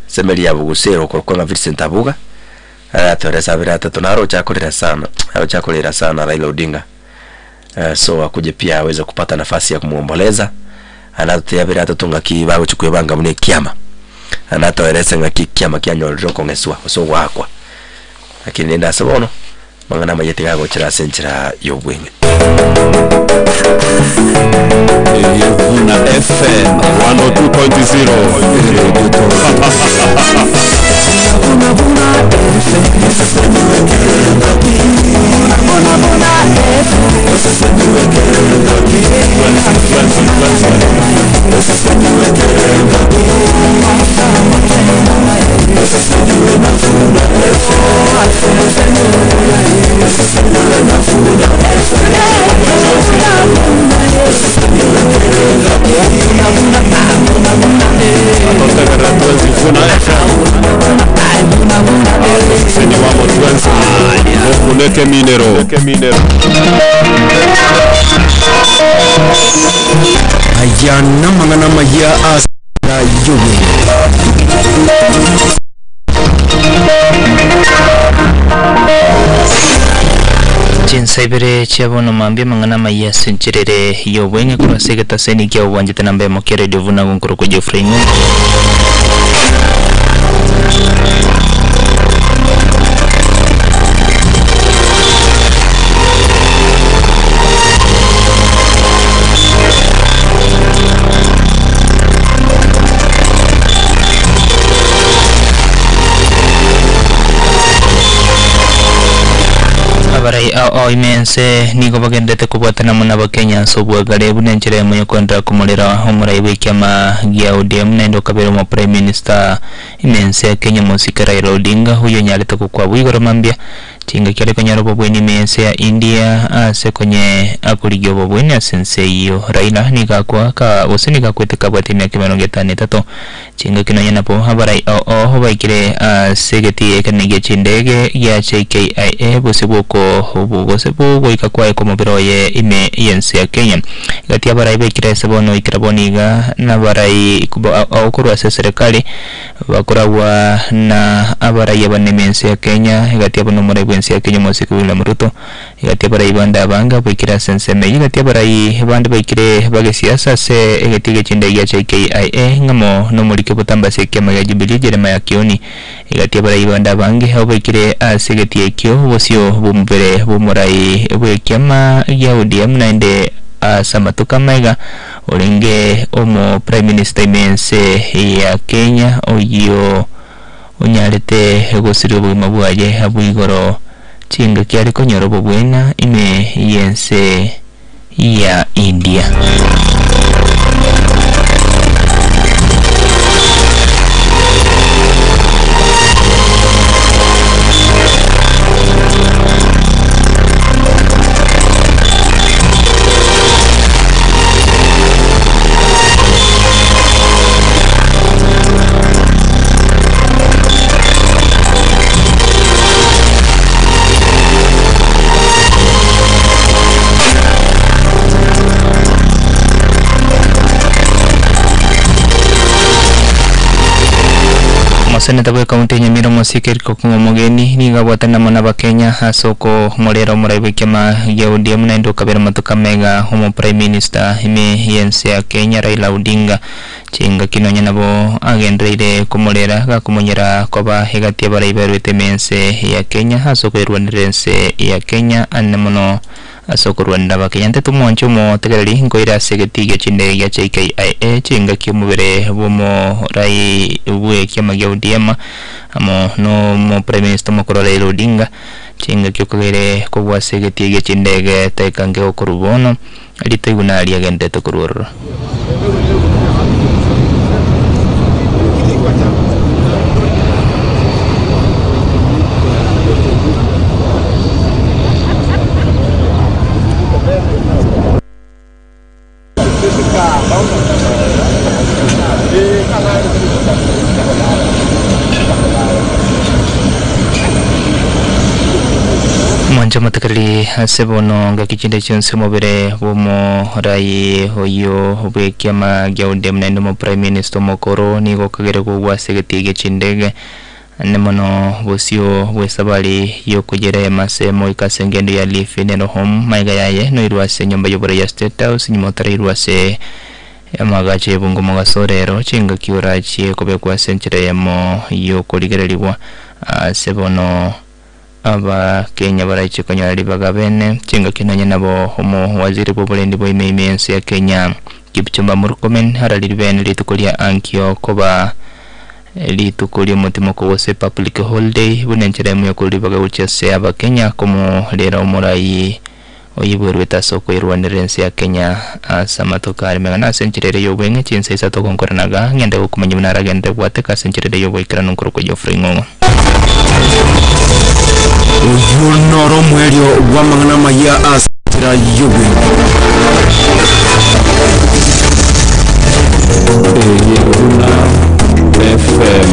semeli ya bugusero kwa nga Vincent Abuga atoresa birata tunaro chakolera sana Raila Odinga. So akuje pia aweze kupata nafasi ya kumuomboleza. Anatea birata tunga kibago chukwebanga mune kiama. Anatoresa nga kiama kyanyorero kongeswa so wakwa. Lakini nenda sabono mangana mayete gago chira senchira yobwenge. Una FM 102.0 Funeke Minero. Ayana mangana maya asra yubi. Jinsaibere chiabono mambia mangana maya sinchirere yobwenge kwa segeta seni kia uwanjite nambe mokere divuna gunkuru kwa Jeffrey Ngungu. Barai imense niko bagendete kubwatana muna bakenya sobwa gare bunenchire mu kontra kumulira umurai wikama gia ODM nendo kabero mu prime minister imense Kenya musika Raila Odinga huyo nyaleta kwa bwigoro mambia tinga kyale konyaro bobweni mense ya India ase konye akuligyo bobweni asense iyo Raila nikakwa ka usinika kweteka bwatini akimerongetane tato tinga kinonyana po habarai hobaikire segeti ekanige chindege ya JKIA busiboko ubugosebo goikakwa ko mubiro ye ime yense ya Kenya gati habarai bekire sebono ikiraboniga na barai aukuru ase serikali bakurawa na abarai abanemense ya Kenya gati abono muri ya Kenya musika William Ruto igati barai banda banga bikira senseme igati barai banda bikire bage siasa se egetige chinde ya JKIA ngamo no muri ke butamba se kema ya Jubilee Jeremiah Kioni igati barai banda bange habo bikire asegeti ekyo bosio bumbere bumurai bwekema ya ODM naende samatuka mega olenge omo prime minister mense ya Kenya oyo unyalete gusiri obugima bwaje abwigoro chinga kyari konyoro bobwena ime yense ya India. Seneta bwe kaunti Nyamira musike ko kumugeni ni gabwatana mana bakenya hasoko morero muraibe kema ya ODM na ndo kabera matuka mega homo prime minister ime yense ya Kenya Raila Odinga chinga kinonya nabo agendreire kumurera ga kumunyera koba hegati baraibe rwetemense ya Kenya hasoko irwanrense ya Kenya annemono asoko Rwanda bakenya ntetumoncho mo tegereri ngoira segetige chinde ya JKIA chinga kimubere bomo rai bwe kema ya ODM amo no mo prime minister mo Raila Odinga chinga kyokere ko bwasegetige chindege tekange okurubono aliteguna ali agende tokururo mwanja matakali sebono ngakichinde chonse mobere bomo rai hoyo obekiama gyaunde mnendo mo prime minister mokoro nigo kagere ko wasegetige chindege nemono bosio bwesabali yokugere masemo ikasengendo ya life neno home maiga yaye no irwase nyumba yobore ya state house nyimotara irwase amagache bungo mogasorero chinga kiurachi kobekwa century yamo yokoligereribwa sebono aba Kenya baraiche konyari bagabene chinga kinanya nabo homo waziri bobulendi bo imemensi ya Kenya Kipchumba Murkomen haraliribene litukolia ankyo koba litukolia mutimo ko wose public holiday bunenchere mu yakolibaga uchese aba Kenya komo lera umurai oyibwerweta soko irwanerensi ya Kenya samatokari megana senchirere yobwenge chinse isato konkoranaga ngende kumanya munara gende bwate ka senchirere yobwekira nunkoro ko jofringo Uyunoro mwerio wa mangana maya asira yubi FM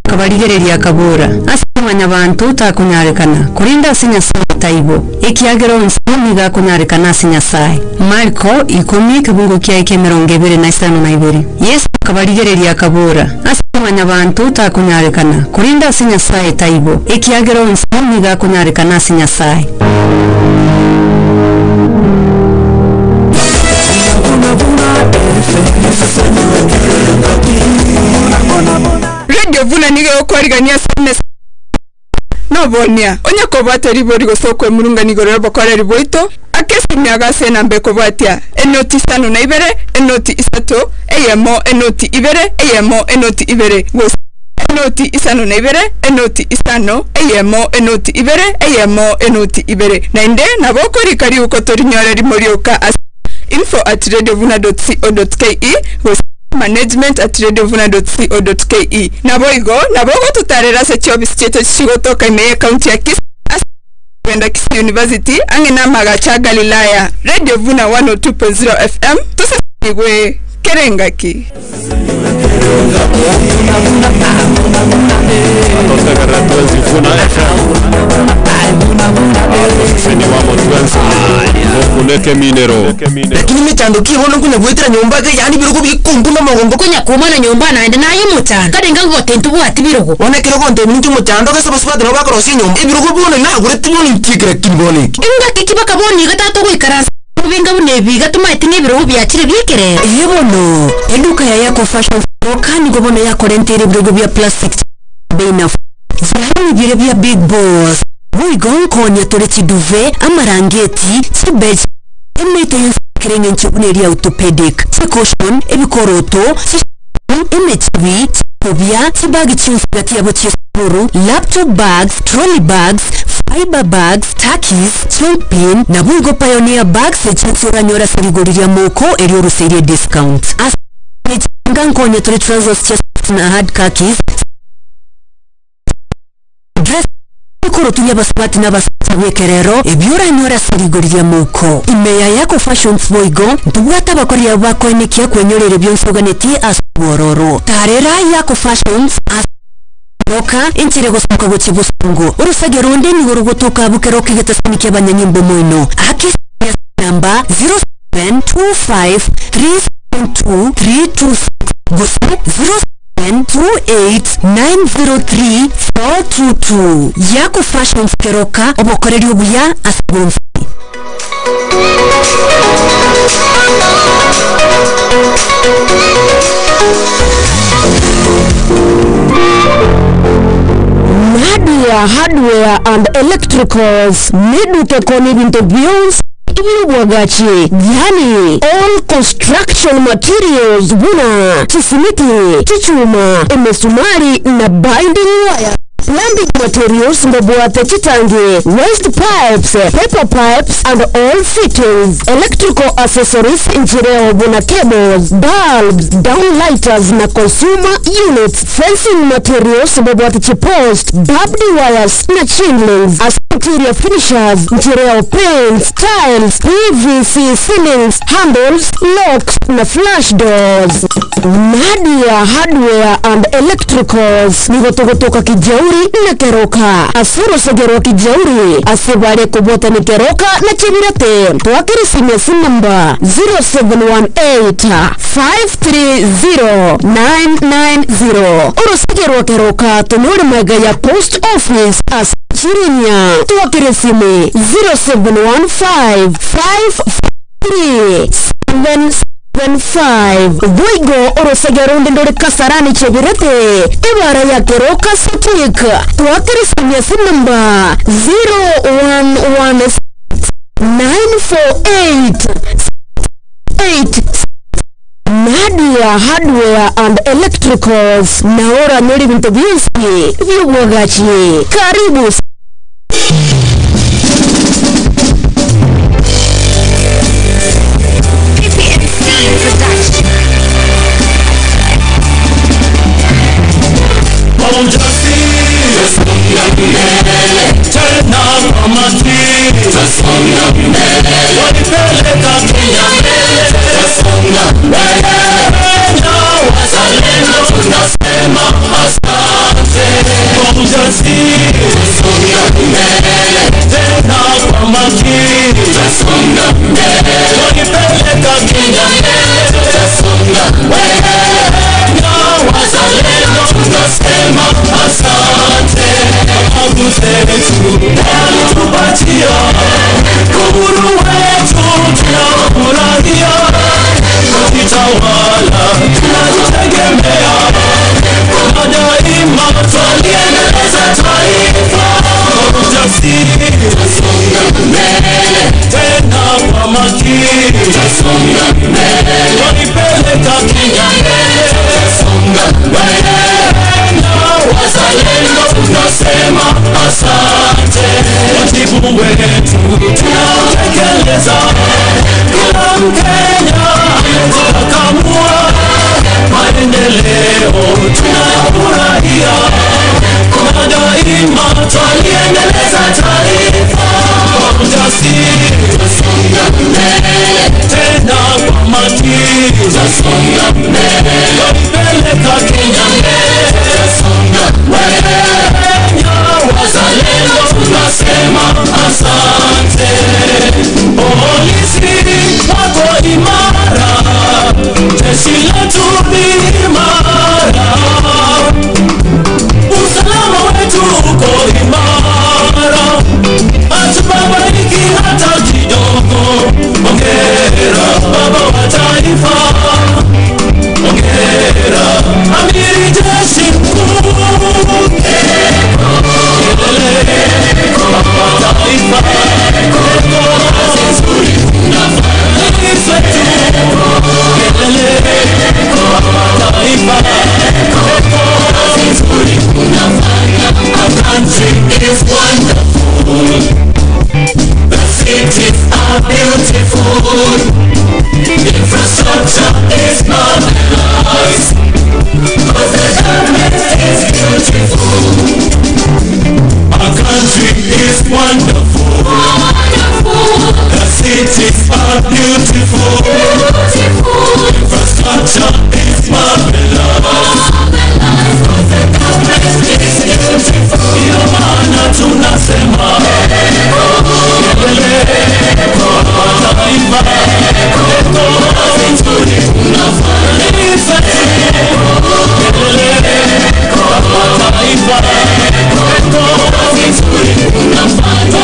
Kabaligereria kabura asimanya bantu takunyarekana kurinda asinya taibo ekiagero nsumi ga kunyarekana asinya sai Marko 10:22 Yesu kabaligereria kabura asimanya bantu takunyarekana kurinda asinya sai taibo ekiagero nsumi ga kunyarekana asinya sai Radio Vuna nige okwarigania sene no bonia onya ko bateri bori gosokwe murunga nigorero bakora riboito akesi myaga sena mbeko batia enoti sano na ibere enoti isato eyemo enoti ibere eyemo enoti ibere gos enoti isano na ibere enoti isano eyemo enoti ibere eyemo enoti ibere na inde na bokori kari ukotorinyore rimorioka info@radiovuna.co.ke management@radiovuna.co.ke naboigo nabogo tutarera se chobis cheto chigotoka ime county ya Kisii kwenda Kisii University angena magacha Galilaya Radio Vuna 102.0 FM tusigwe kerengaki Kuleke minero lakini mitando kibono kunya gwetera nyumba ge yani birugo bikumbu no magongo kunya kumana nyumba naende nayo mutanda kadenga ngotentu bwati birugo one kero konte mintu mutando ga sabasubadro bakorosi nyumba ibirugo bone na gure tiboni tikira kiboni inga kikibaka boni gatato guikara binga bunebi gatuma itinye birugo byakire bikere yebono eduka ya yako fashion okani gobono yako rentire birugo bya plastic beina zahani bire bya big boss Boigon konya tore chiduve amarangeti chibej emete yinskirenge nchubuneri orthopedic caution ebikoroto emechibi chibia chibagi chimfugati yabo chifuru laptop bags trolley bags fiber bags takis chumpin na bugo pioneer bags echansura nyora serigoriria moko eri oruserie discount as ngankonya tore trousers chest na hard khakis dress igoro tunya basabati n'abasabekerero ebyora nyora sirigurya muko imeya yako fashion boygo ndubwata bakoria bakonikia kwenyorere byonsoganeti asbororo tarera yako fashion Roka inchire gosoka gochibusungu urusageronde ni urugotoka bukeroki getasimikia banyanyimbo moino akisi namba 0725372326 gusa 0728903422 yako fashion keroka obokoreri obuya asibumfi Nadia Hardware and Electricals Meduke koni bintu byons ibibwagachi yani all construction materials buna chisimiti chichuma emesumari na binding wire plumbing materials mbobuate chitangi waste pipes paper pipes and all fittings electrical accessories injireo buna cables bulbs downlighters na consumer units fencing materials mbobuate chipost barbed wires na chinlings as interior finishers injireo paints tiles PVC ceilings handles locks na flash doors Nadia Hardware and Electricals nigotogotoka kijauri na keroka asuro segero kijauri asibare kubota ni keroka na chibirate tuwakiri simu namba 0718-530-990 uru segero keroka tunuri magaya post office as chirinya tuwakiri simu 0715-553-775 Voigo orosegeronde ndore kasarani chebirete ibara ya keroka satika tuwakiri simya namba 011948 Nadia Hardware and Electricals naora nori bintu byinshi by'ubwagachi karibu Ongera baba wa taifa, ongera wonderful. The cities are beautiful. Infrastructure is marvelous. The government is beautiful. Ndio maana tunasema kwa taifa kazi nzuri unafanya kwa taifa kazi nzuri unafanya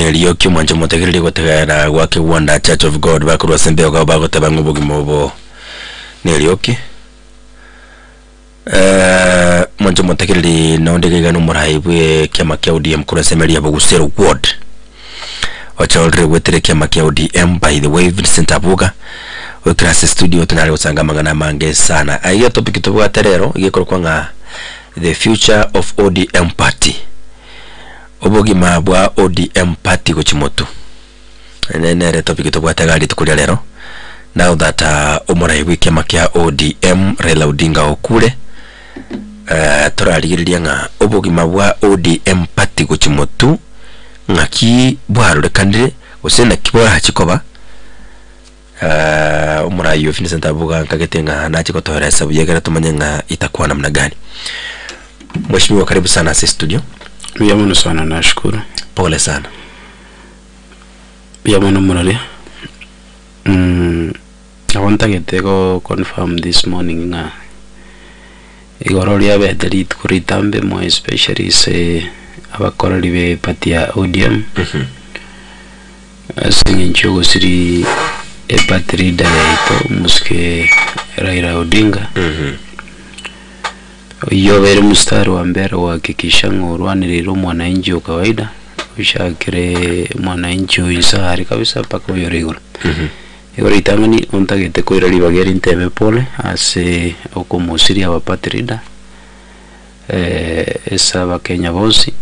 Elioki mwanje mutegerere gutegera gwake Wonder Church of God bakurwa sembe kwa bagoteba ngubugimobo Nelioki mwanje mutegerere nondegega no murahibwe kyama kya ODM kurwa semeria bugusero ward wacha already wetere kyama kya ODM. By the way, Vincent Abuga we class studio tunali usanga magana mange sana ayo topic tubuga terero igikorwa nga the future of ODM party obogima bwa ODM party kuchimoto nene topic tubwata gali tukulia lero. Now that umurai wiki makia ODM Raila Odinga okule turarigiriria nga obogima bwa ODM party kuchimoto ngaki bwarure kandire usena kibora hachikoba umurai Vincent Abuga nkagetenga nachiko tohera hesabu yegera tumanye nga itakuwa namna gani. Mheshimiwa karibu sana si studio. Yamono sana nashukuru. Pole sana. Yamono murali. I want to get to confirm this morning nga igorori abeteri kuritambe mo especially se abakorali be patia ODM. Singin chogo siri e patri dalaito muske Raila Odinga. Iyo vere mustari wa mbere uhakikisha ngurwanirira mwananchi wa kawaida ushakire mwananchi uisahari kabisa paka uyorigura. Igora itangani ontagete koira libagera intebe pole ase okomusiri abapatrida esa Kenya bosi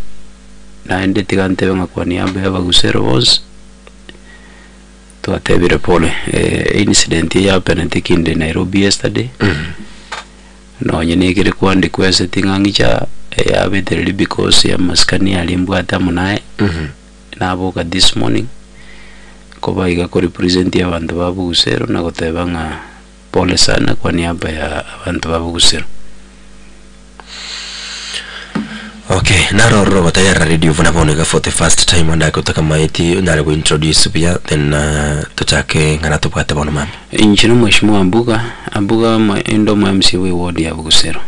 na ende tigante venga kwa niaba ya bagusero bosi tuatebire pole. Incident ya happened in Nairobi yesterday. No nyenekere kuandikwa setting angicha ya beterli because ya maskani alimbwata munae naboka this morning koba iga ko represent ya bantu babugusero na gotebanga pole sana kwa niaba ya bantu babugusero. Okay, naro robo tayari radio vunaboneka for the first time anda kutoka maiti nale ku introduce pia then tuchake ngana tupate bono mama. Injino Mheshimiwa Abuga ndo MC we ward ya Bugusero.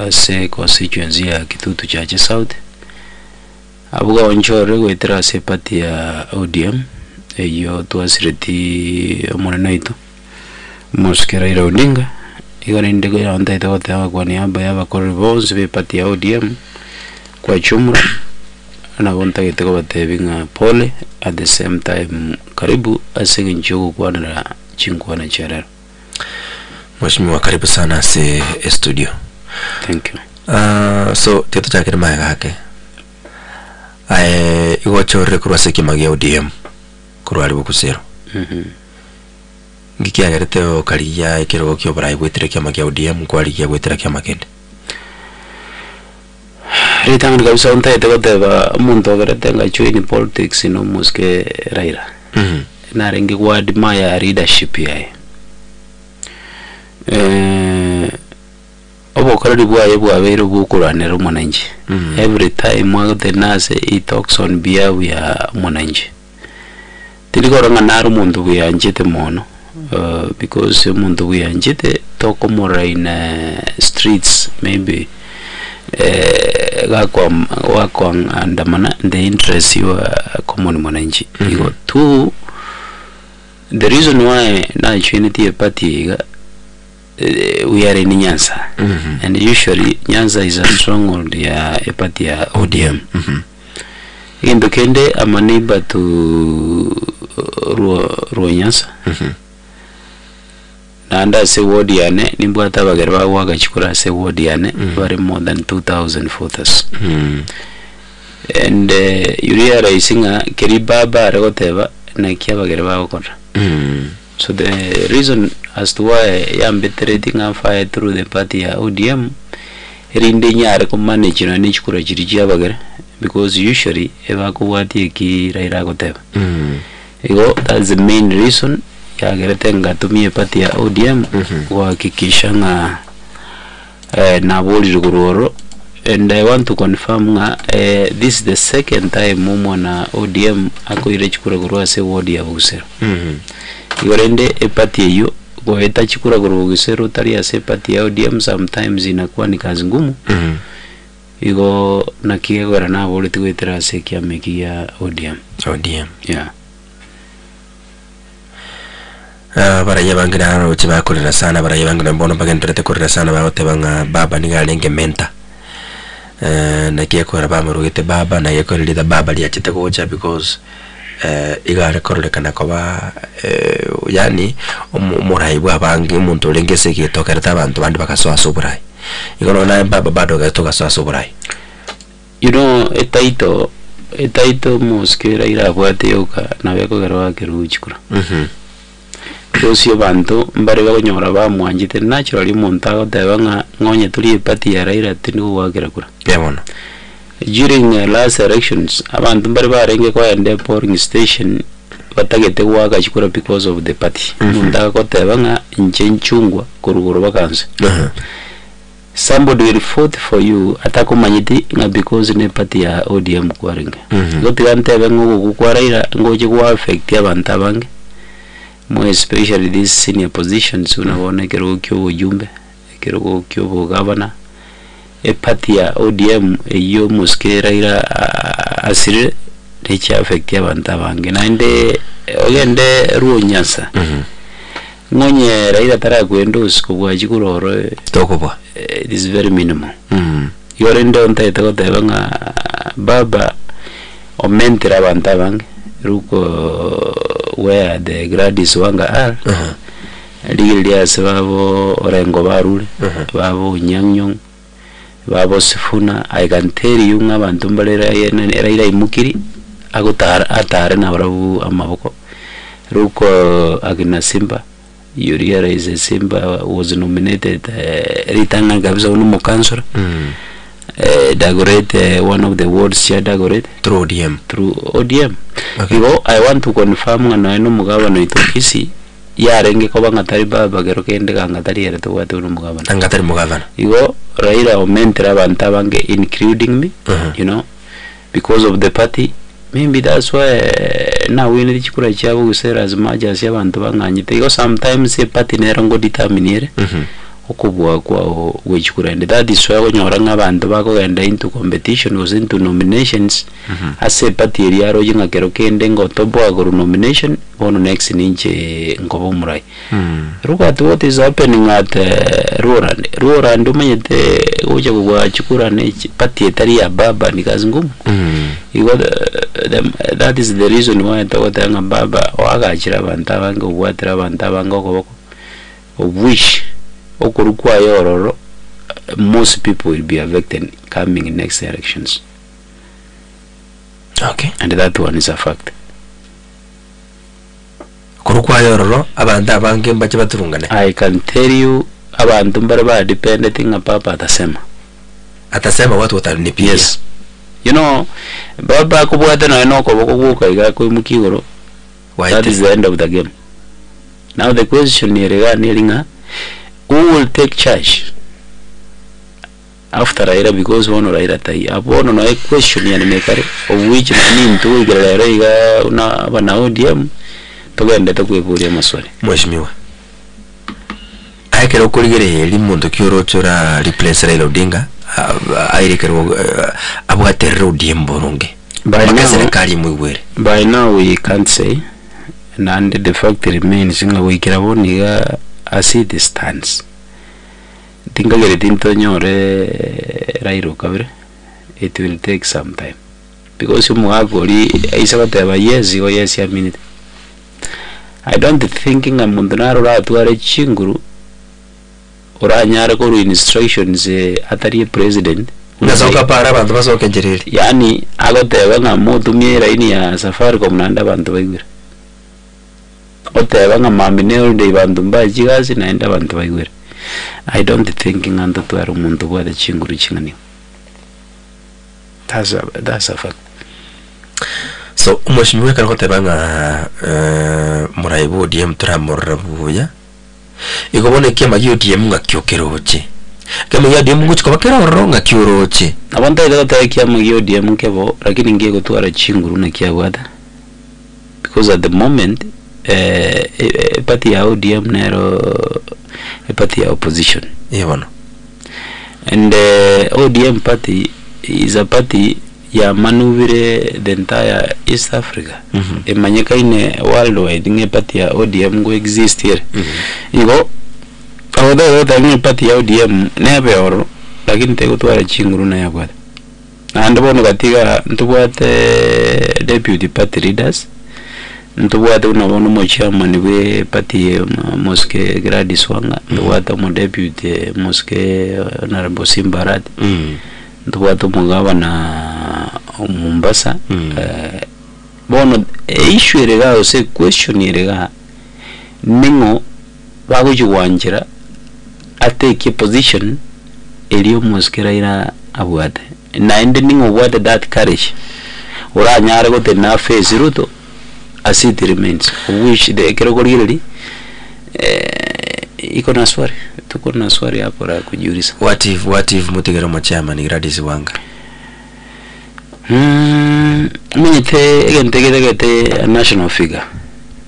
Se constituency ya Kitutu Chache South. Abuga onchore gwetera se party ya ODM eyo tuasireti monenaito. Muske Raila Odinga. Igora ndego ya ontaita gotewa kwa niaba ya bakore bonse be party ya ODM. Kwa chumra na bonta kiteko batebinga pole at the same time karibu asingi nchogo kwa na chingwa na cherero. Mheshimiwa karibu sana si studio. Thank you. So teto chakira maega hake igochore kurwa seki magia ODM kurwa ali Bugusero. Ngikia gareteo kaliya ikiro kyo brai gwetire kya magia ODM kwa ali ya gwetira kya makende. Ritangani kabisa ontaite goteba muntu ogeretenga chuini politics no muske Raila. Narengi kwa admire leadership yae. Obokorari bwaye bwabere bukuranira mwananchi. Every time mwagote nase he talks on behalf ya mwananchi. Tiligoranga naru muntu byanjete mono because muntu byanjete tokomora in streets maybe wako andamana the interest ya common mwananchi. Iko tu the reason why na unity party we are in Nyanza and usually Nyanza is a stronghold ya party ya ODM. Indo kende amaniba to Ruo Nyanza anda se ward yane nimbwata bagerwa waga chikura se ward yane very more than 2000 voters. And you realizing keri baba regoteba na kia bagerwa okora. So the reason as to why I am bettering a fire through the party ODM rinde nyare ko manage na ni chukura chiri abagere because usually eba kuwati ki Raila goteba ego that's the main reason ya gerete ngatumie pati ya ODM kuhakikisha nga na boli ruguroro. And I want to confirm this is the second time mumo na ODM ako ile chukura gurua se wodi ya Bugusero. Igorende epati yo kwa eta chukura gurua Bugusero tari ya se pati ya ODM sometimes inakuwa ni kazi ngumu. Igo nakie gora na boli tuwetera se kiame kia ODM. Yeah. Baraya bangira ro chiba kulira sana baraya bangira mbono bagendrete kulira sana baote banga baba ningalenge menta. Na kia kwa baba rugite baba na yeko lida baba liachite gocha because igare korole kana koba yani umurai bwa bangi umuntu lengese kitokereta abantu bandi bakasoa soburai ikono na baba bado gatoka soa soburai. You know etaito moskera ira bwate yoka na beko garwa keruchikura Yosio bantu mbare bakonyora bamwanjite naturally montago tebanga ngonye tuli pati ya Raila tinu wakira kura. Yabona. During last elections abantu mbare barenge kwa ende polling station batagete waka chikura because of the party. Montago ko tebanga nchengchungwa kuruguru bakanse. Somebody will vote for you atakumanyiti nga because ne party ya ODM kwaringa. Gote gante bengo ku Raila ngoje ku affect abantu abange. More especially these senior positions unaona kero kyo ujumbe kero kyo governor party ya ODM iyo muskera ira asire recha affect abantu abange nande ogende ruonyasa ngonye Raila tara kwendos kubwa chikuroro tokobwa it is very minimal yorende onta etagotebanga baba omentera abantu abange ruko where the Gladys Wanga are Lilia Sababo Orengo Barul Babo Nyangnyong Babo Sifuna. I can tell you Nabantumbalera Raila Mukiri Agutar Atare Navrabu Amaboko Ruko Agna Simba. You realize Simba was nominated Ritanga Gabza Unumo Cancer Dagoret one of the world's chair Dagoret through ODM. Okay. I want to confirm na no mugaba no itokisi yarenge ko bangatari baba gero kende kangatari yere to watu no mugaba angatari mugaba igo Raila omentera abantu bange including me you know because of the party maybe that's why now we need chikura chabo gusera as much as abantu banganyite igo sometimes a party nerongo determine okubwa kwa wechikura and that is why onyora ngabantu bakogenda into competition was into nominations as a party area ro jinga kero kende ngotobwa go nomination bono next ninche ngobo murai ruka what is happening at Rurand umenyete oje kwa chikura ne party etari ya baba ni kazi ngumu that is the reason why tawatanga baba wagachira abantu abange ubwatira abantu abange okoboko of which okurukwa yororo most people will be affected coming in next elections. Okay, and that one is a fact. Kurukwa yororo abantu abange mbache baturungane. I can tell you abantu mbara depending papa atasema watu watanipia. Yes, you know baba kubwata na enoko bokuguka igako mukigoro. That is the end of the game. Now the question here regarding who will take charge after Raila because one Raila tai abono na question yani mekare of which nani mtu igerera iga una bana ODM togende tokwebulya maswali mheshimiwa aikero kurigere limuntu kyorochora replace Raila Odinga airekero abwaterero ODM boronge by now we can't say and the fact remains nga wikira boniga as it stands. Tinga tinto nyore Raila kabire it will take some time because you muagori isakateba yes or yes a minute. I don't thinking a mundunaro ratuare chinguru oranyara ko instructions atari president unasoka para bantu basoka njereri yani agoteba nga mutumye raini ya Safaricom nanda bantu bagwira oteba nga mamineo de bantu mbajigazi naenda bantu bagwira I don't think ng'anto twara umuntu bwate chinguru chingani. That's a fact. So mheshimiwa kana kotebanga muraibu ODM turamurabuya igobone kiama ODM ngakyokeroche kama ODM nguchiko bakero ngakyoroche abanta ile kota kiama ODM kebo lakini ngiye gutwara chinguru na kiabwata because at the moment party ya ODM nero party ya opposition yebono and ODM party is a party ya manuvire the entire East Africa. Emanyeka ine worldwide nge party ya ODM go exist here. Igo awada nge party ya ODM nebe oro lakini tego twara chinguru na yabwa. Na ndabona katika ntubwate deputy party leaders. Ntubwate unabona mo chairman we party Moske Gladys Wanga. Ntubwate mo deputy Moske Honorable Simbarat. Ntubwate mo governor Mombasa. Bono issue erega o se question erega ningo bagujiwanjira ateke position eliyo Moske Raila abwate na ende ningo what that courage ora nyare go te na face Ruto as it remains which the kerogorili iko na swali tuko na swali hapo la kujiuliza what if mutegero machama ni Gladys Wanga Mite gentegete a national figure.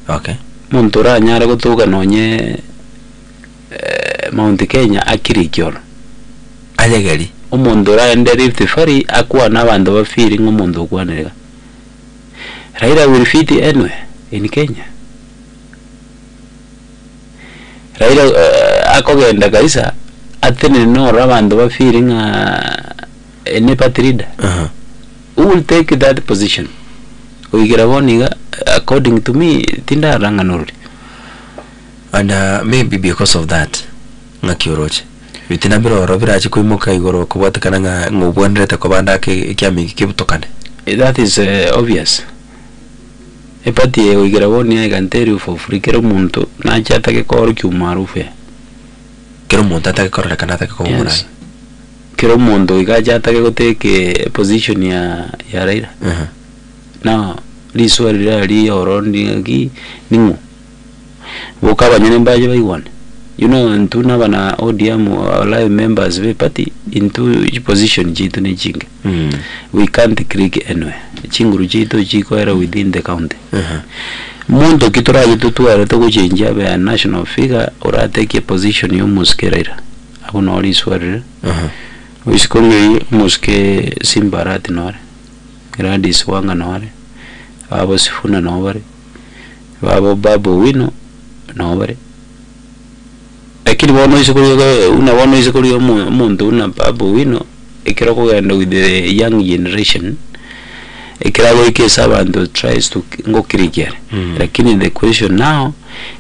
Okay. Montora nyara gotuga nonye Mount Kenya akiri kyoro. Anyegeri. Omondora ende Rift Valley akwa nabando bafiri ngomondo kwanega. Raila will fit anywhere in Kenya. Raila akogenda kaisa atene no rabando bafiri nga ene patrida. Who will take that position? According to me, tinda ranganuri. And maybe because of that, ngakioroche. Bitinabiro robira chikuimuka igoro kubatakana nga ngubwandreta kubanda kiami kibutokane. That is obvious. Epati uigiraboni I can tell you for free kero muntu na chata ke kor kyumarufe. Kero muntu atake korre kanata ke komurai. Kero muntu igajata ke goteke position ya Raila. Now liswali rali orondi gi ningu. Bokaba nyene mbaje bayiwana. You know ntuna bana ODM live members we party into position jitu ne jinga. We can't click anywhere. Chinguru jitu chiko era within the county. Muntu kitura jitu tuara to kuchenja be a national figure or take a position yo Moske Raila. Abuna oli swali. Wisikoni Moske Simbarat nore. Gladys Wanga nore. Abo Sifuna nore. Abo Babu Wino nore. Lakini bono isikuri muntu una Babu Wino ikira kugenda with the young generation ikira go ikesa abantu tries to go kirikere. Lakini the question now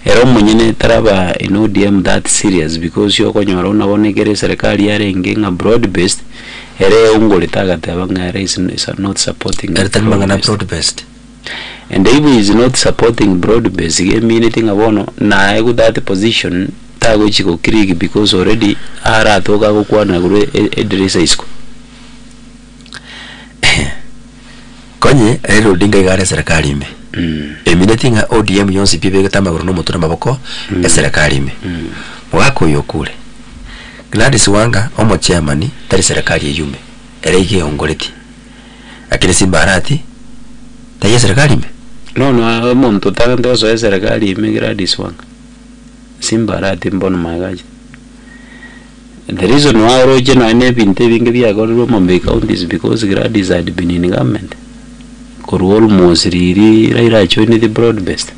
era munyene taraba in ODM that serious because yo konyora unabone kere serikali yarenge nga broad based ere ungole tagata banga is not supporting broad based. And if he is not supporting broad based anything abono na ego that position tago chiko kiriki because already ara toka go kwana gure edresa isko konye Raila Odinga igare serikali ime emineti nga ODM yonsi pibe gatama guru no mutuna maboko ya serikali ime mwako yokule Gladys Wanga omo chairman tari serikali yeyume erege ongoleti akile Simbarati taye serikali ime no muntu tagando so serikali ime Gladys Wanga Simbarati mbono magaji. The reason why Roger and Nevin Teving via Golden County is because Gladys had been in government. Corwall was really right joining the broad based.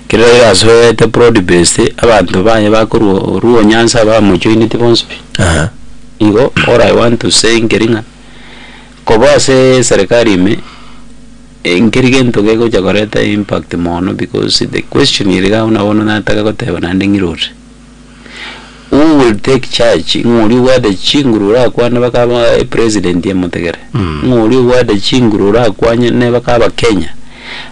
Kerala as well the broad based about the Vayabakuru Ruo Nyansa join the Bonsby. Igo, all I want to say in Keringa Kobase Sarakari me in Kirigan to Gego Jacareta impact mono because the question is on a Tagata landing road. Who will take charge? Only where the Chingurura never cover a president Yamotegere. Only where the Chingurura never cover Kenya.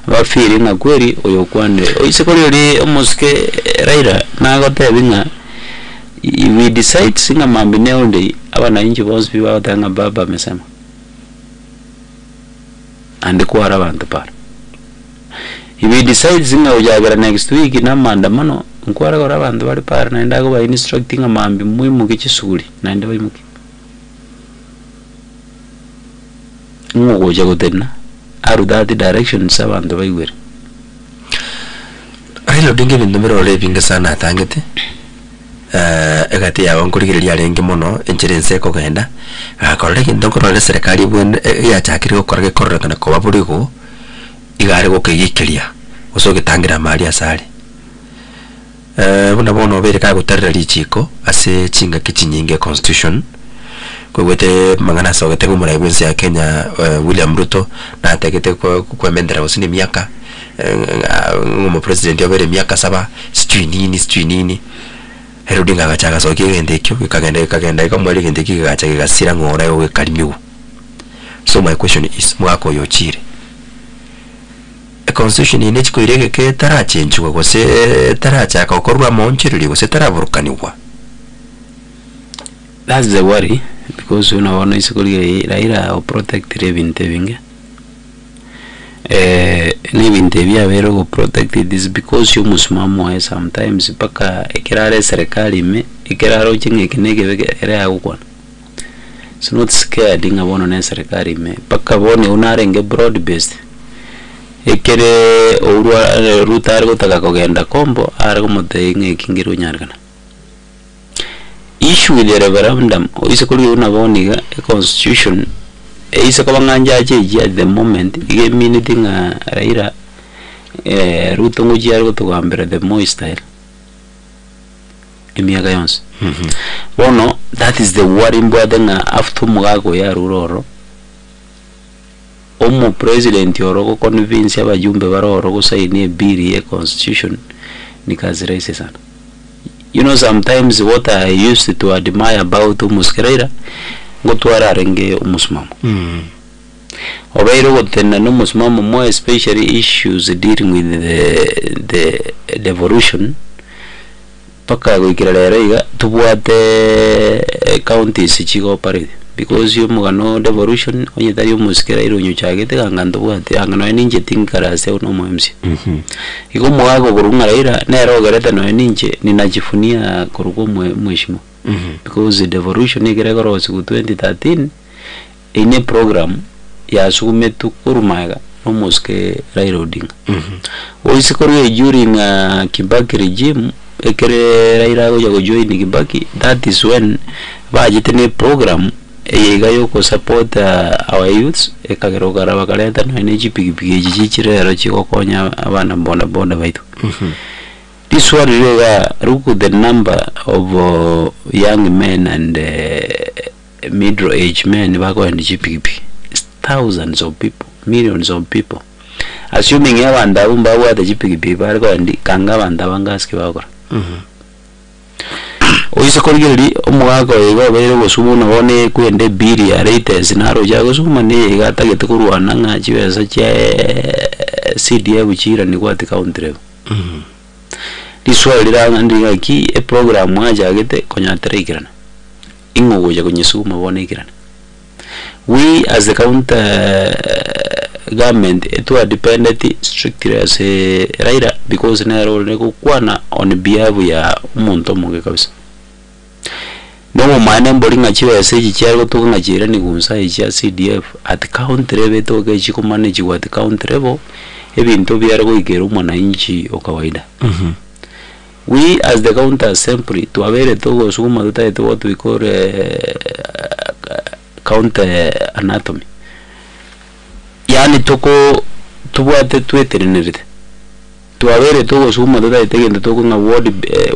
About fearing a query or your quandary. It's a query almost Raida. Now got having a if we decide singa mambi neonde abananchi bonse biba tanga baba amesema ande kwara abantu para if we decide singa ujagara next week na maandamano nkwara gora abantu bali para naenda ko ba instructing mambi muhimu kichisuli naenda bayimuki ngoja gotena aru that direction sabantu bayiwere Raila Odinga bintu birole binga sana atangete egati ya wankurigiriria rengi muno insurance ko genda akorere kintu korore serikali bwen ya chakiri gukorage korore kana ko baburigo igare gukigikiria usoge tangira mali asali buna bono bere ka gutarira lichiko ase chinga kichinyinge constitution kwete mangana sogete kumura bwensi ya Kenya William Ruto na ategete kwa mendera usini miaka ngumo president yobere miaka 7 stui nini Odinga gachaga soke gendekyo kagenda ikamwali gendeki gachaga gasira ngora yo kalimiu. So my question is mwako yochire a constitution ine chiko irege ke tara change ko se tara cha ka korwa monchiri ko se tara burukaniwa. That's the worry because you know isikoli Raila o protect Vintevinge ni Vintevia vero go protect this because you musmamo sometimes paka ikirare serikali me ikiraro chinge kinege ere akukwana so not scared inga bono ne serikali me paka bone unarenge broad based ikere urwa rutar go taka kogenda kombo argo mote inge kingiru nyargana issue with the referendum isikoli unaboniga a constitution isa kabanganja aje at the moment ige meaning Raila Ruto ngoji argo to gambere the Moi style emiaga yons bono that is the worry mbwadenga after mugago ya ruroro omo president yoro convince abajumbe baroro go sign bill ya constitution nikazi raise sana. You know, sometimes what I used to admire about Raila ngotwara renge umusmamo obairo gotena no musmamo more especially issues dealing with the devolution paka gukira Raila tubwate counties chigo parade because you mugano devolution onye tari umuskira iro nyuchagete kangando bwate angano ninje tinkarase uno mwemsi iko mwago kurunga Raila nero gereta no ninje ninajifunia kurugo mweshimo because the devolution igregoro was 2013 in a program ya sume to kurumaga almost ke Raila Odinga oisikori during Kibaki regime ekere Raila go join Kibaki that is when bajitene program egayo ko support our youths ekagero garaba kaleta no energy pigipigi jichire chiko konya abana bonda baitu this one ruku the number of young men and middle age men bako and GPP thousands of people, millions of people, assuming yabanda umba wa the GPP bako and kanga banda bangaski bakora oise korigeri omwako ego bero gosumu nabone kwende biri ya rates naro jago suma ne gatagete kurwana nga chibesa cha CDA buchira ni kwati country diswali ranga ndinga ki a program mwaja agete konyatere ikirana ingo ja konyesuma bone ikirana we as the counter government to a dependent strictly as Raila because naro ne kukwana on behalf ya umuntu muge kabisa no mane mbolinga chiwe seji cyarwo to ngajira ni gunsa ya CDF at country level to geji ko manage at country level ebintu byarwo igera umwana inchi okawaida we as the counter assembly to avere to suma dota to what we call counter anatomy yani toko tubwate tweterenerite tuavere to suma dota tegenda to nga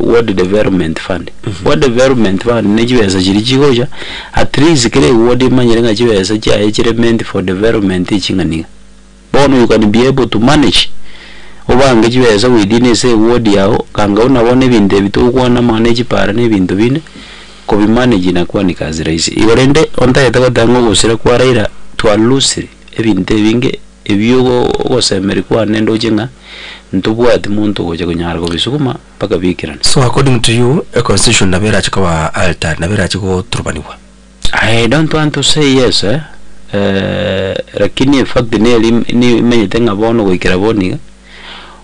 ward development fund ward development fund nejiweza chirichikoja at least kile ward manyirenga chiweza cha element for development chinganiga bono you can be able to manage obange chiweza within say ward yao kanga unabone binde bitukwana manage para ne bintu bine ko bimanage na kwa ni kazi rahisi iorende onta yetako dango gusira kwa Raila to alusi ebinte binge ebyogo gosemeri kwa nendo jinga ntubwati muntu goje kunyara ko bisukuma paka bikirana. So according to you, a constitution nabera chikawa altar nabera chiko turbaniwa. I don't want to say yes, lakini fact ni menyetenga bono wikira boniga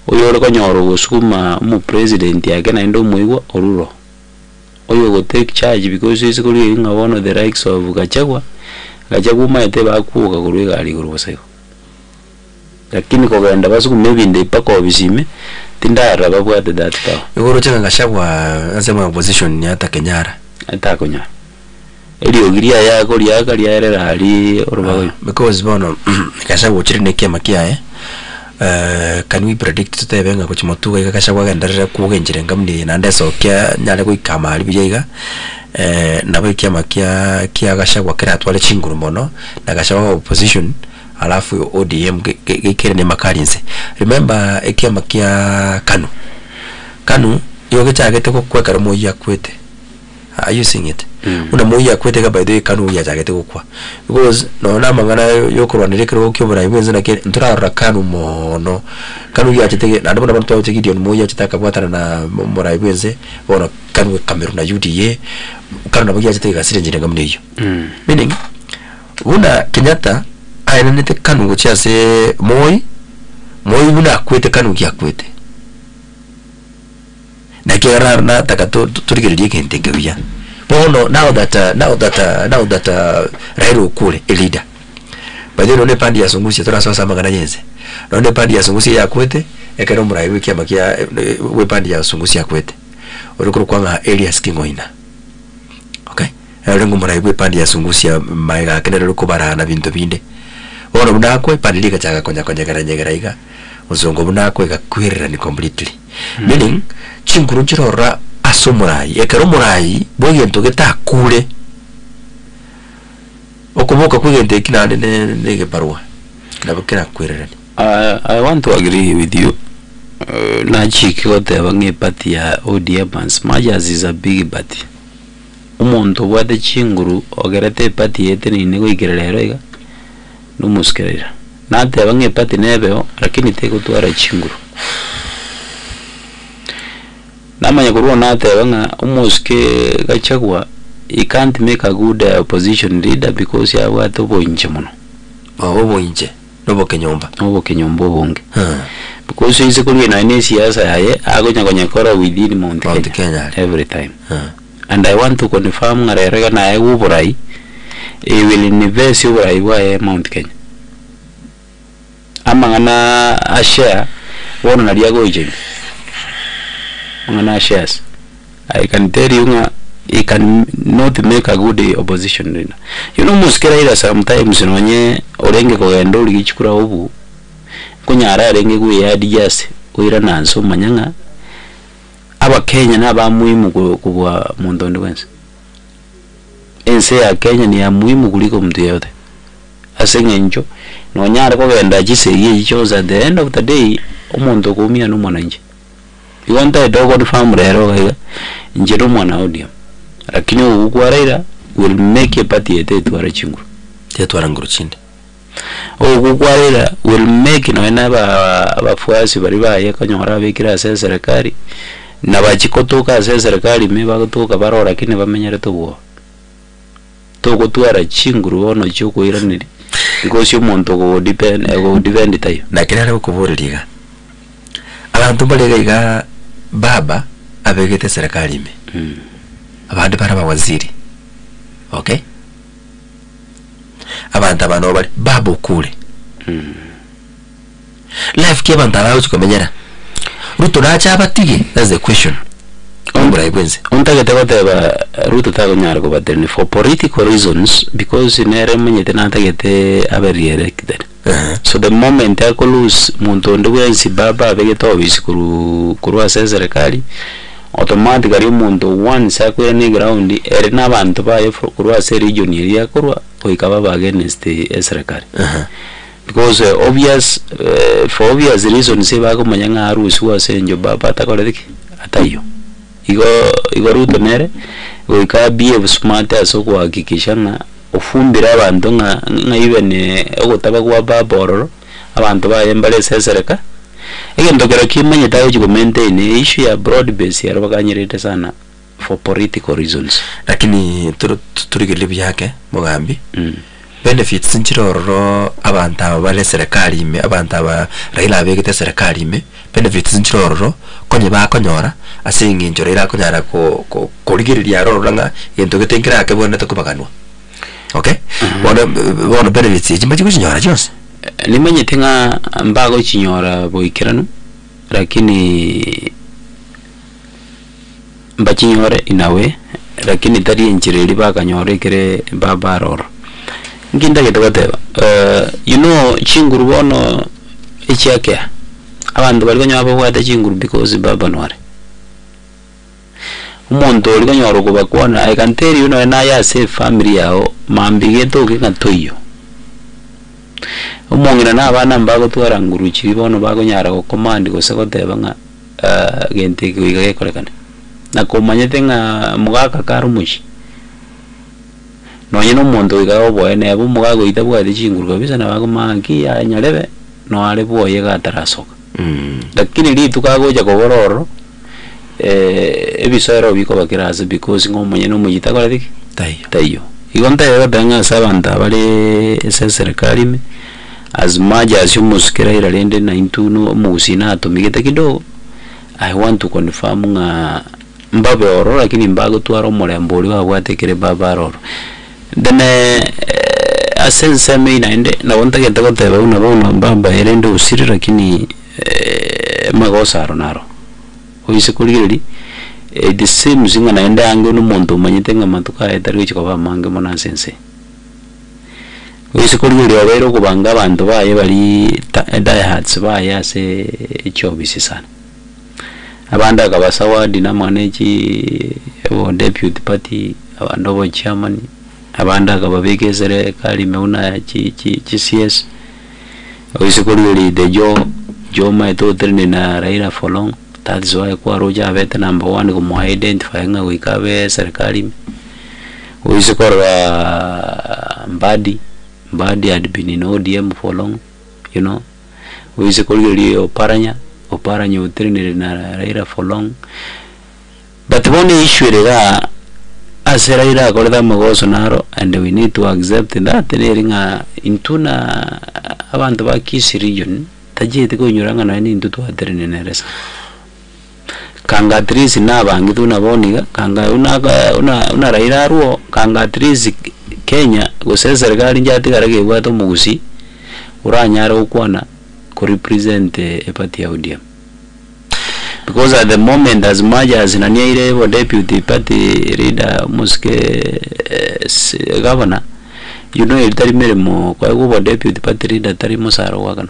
oyo ko nyoro gusukuma mu president yake na ndo muigwa oruro oyo go take charge because is ko ri nga bono the rights of Gachagua maite bakuga kurwe gali kurubosego lakini ko genda basukume binde pako bisime tindara babwate that power igoro chenga Gachagua asema opposition ni hata Kenyara atakonya eli ogiria ya gori ya kali yarera hali orubago because bono Gachagua chiri ne kiama kia can we predict tutebenga ko chimotuga Gachagua genderera kugenjire ngamni nande sokya nyale ko ikamali bijaiga nabo kiama kia Gachagua kiratwale chinguru mono na Gachagua opposition alafu ODM gekere ne makarinse remember ekiama kia Kanu yoge chagete ko kwekara moya kwete. Are you seeing it? Una moya kwete ga by the Kanu ya chagete ko kwa because no na mangana yokorwanire kero kyobora ibenze na ke nturara Kanu mono Kanu ya chitege na ndabona bantu bawo Gideon moya chitaka bwatana na mora ibenze bona Kanu Cameroon na UDA Kanu na moya chitege gasire njire ngamne iyo meaning una Kenyatta ayenete Kanu gochase Moi una kwete Kanu ya kwete na kera na takato turigiriye kentenge biya bono now that Raila ukule a leader by the no pandi ya sungusi turasasa magana yenze no pandi ya sungusi ya kwete ekero murai wiki amakia we pandi ya sungusi ya kwete urukuru kwanga Elias Kingoina okay erengo murai we pandi ya sungusi ya maiga kenero kubara na bintu binde bono munakwe pandi lika chaka konya garanyegera uzongo munakwe gakwirira ni completely meaning chinguru chirora asumurai ekero murai bwegento getakure okuboka kwegente kinande nege barua nabakira kwirerani. I want to agree with you. Na chiki wote bange party ya ODM as much as is a big party. Umuntu wade chinguru ogerete party yete ni nego igerero iga numuskerera. Na te bange party nebeo lakini teko twara chinguru. Namanya kuruwa nate banga umuske Gachagua he can't make a good opposition leader because ya watu boinje muno boinje nobo kenyomba bonge because is kuri na ni siasa yaye agonya kora within Mount Kenya every time and I want to confirm ngarega na ayu burai he will invest burai wa Mount Kenya amangana a share wona na liago ije ngana shares. I can tell you he can not make a good opposition leader. You know muskera ila sometimes nonye orenge ko gendo ligichukura ubu kunyara renge ku ya dijase uira nanso manyanga aba Kenya na ba muhimu kubwa mundondo wense ense ya Kenya ni ya muhimu kuliko mtu yote asenge njo nonyara ko genda jise yi chose at the end of the day umuntu kumia no mwananje you want to dogo farm rero higa njero mwana ODM lakini ukwa Raila will make a party yete twara chinguru tetwara nguru chinde ukwa Raila will make no na bafuasi bari baye kanyora bikira serikali na bachikotoka serikali me bagotoka barora lakini bamenyere to twara chinguru ono choko iraniri because umuntu go depend tayo na kirare ukuburiga abantu balega baba abegete serikali ime abandi baraba waziri okay abantu bari baba ukule life ke bantara ukomenyera Ruto nacha abatige that's the question untagete bateba Ruto tagonyara ko batene for political reasons because nere menyete natagete abari elected. So the moment I could lose Muntondo wensi baba vegeto obisi kuru serikali automatically umuntu once akwera ni ground eri nabantu baye kuru region area kuru oikaba against serikali because for obvious reasons se bago manyanga harusi wasenjo baba atakoreki atayo igo Ruto nere oikabie smart aso kuhakikisha na ufumbira abantu nga even ogotaba kwa babororo abantu baye mbale serikali Ndokera kimanye tayo chiko maintain issue ya broad base ya bakanyirete sana for political reasons. Lakini turigilibi yake mugambi benefits nchiroro abantu bale serikali ime abantu aba Raila abegete serikali ime benefits nchiroro konye bakonyora asingi njorera konyara ko kurigiriria roranga yento getenkira ke bonete kubaganwa. Okay? Bona benefits chimba chikunyora chose. Nimanye tinga mbago chinyora boikiranu lakini mbachinyore inawe lakini tari enchireri bakanyore kire babaroro nginda getogoteba chinguru bono ichake abantu bali kanyaba bwate chinguru because baba nware umuntu oli kanyoro kubakwana I can tell you na ya save family yao mambige toke katoyo umongira na abana mbago twaranguru chibono bagonyara ko command go segoteba nga gente kwiga korekana na komanyete nga mugaka karumushi no yeno muntu wiga boene abo mugago itabwate chinguru kabisa na bago mangi ya nyarebe no ale boye gatarasoka lakini litu kagoja kobororo ebisoro biko bakiraze because ngomanye no muyita kora dik tayo igonta yabanga sabanta bale serikali me as much as you muskira iralende na intuno musina atomigete kidogo I want to confirm nga mbabe oro lakini mbago twaro molemboli wabwatekere babaroro then asense me naende na wonta geta goteba una bona mbamba erende usiri lakini magosa ronaro oise kuligiri the same singa naende ange no muntu manyite nga matuka etari chikoba mange mona sense oise kuligiri obero kubanga abantu baye bali diehards baye ase chobisi sana abanda kabasawadi na manage deputy party abando bo chairman abanda kababegezere kali meuna chi CS oisikoli de jo mai to trene na Raila for long that is why kwa roja beta number 1 ko mo identify nga wikabe serikali oisikora mbadi had been in ODM for long you know oisikoli oparanya utrine na Raila for long but one issue rega as Raila korda magoso naro and we need to accept that neringa intuna abantu bakisi region tajete ko nyuranga na ni ndutu atrine neresa kanga trisi na bangi tuna boniga kanga una Raila ruo kanga trisi Kenya gose serikali njati karage bwato mugusi uranyara ukwana ko represent a party ya ODM because at the moment as much as naniaire wo deputy party leader muske governor you know itari meremo kwa go deputy party leader tari musaro wakana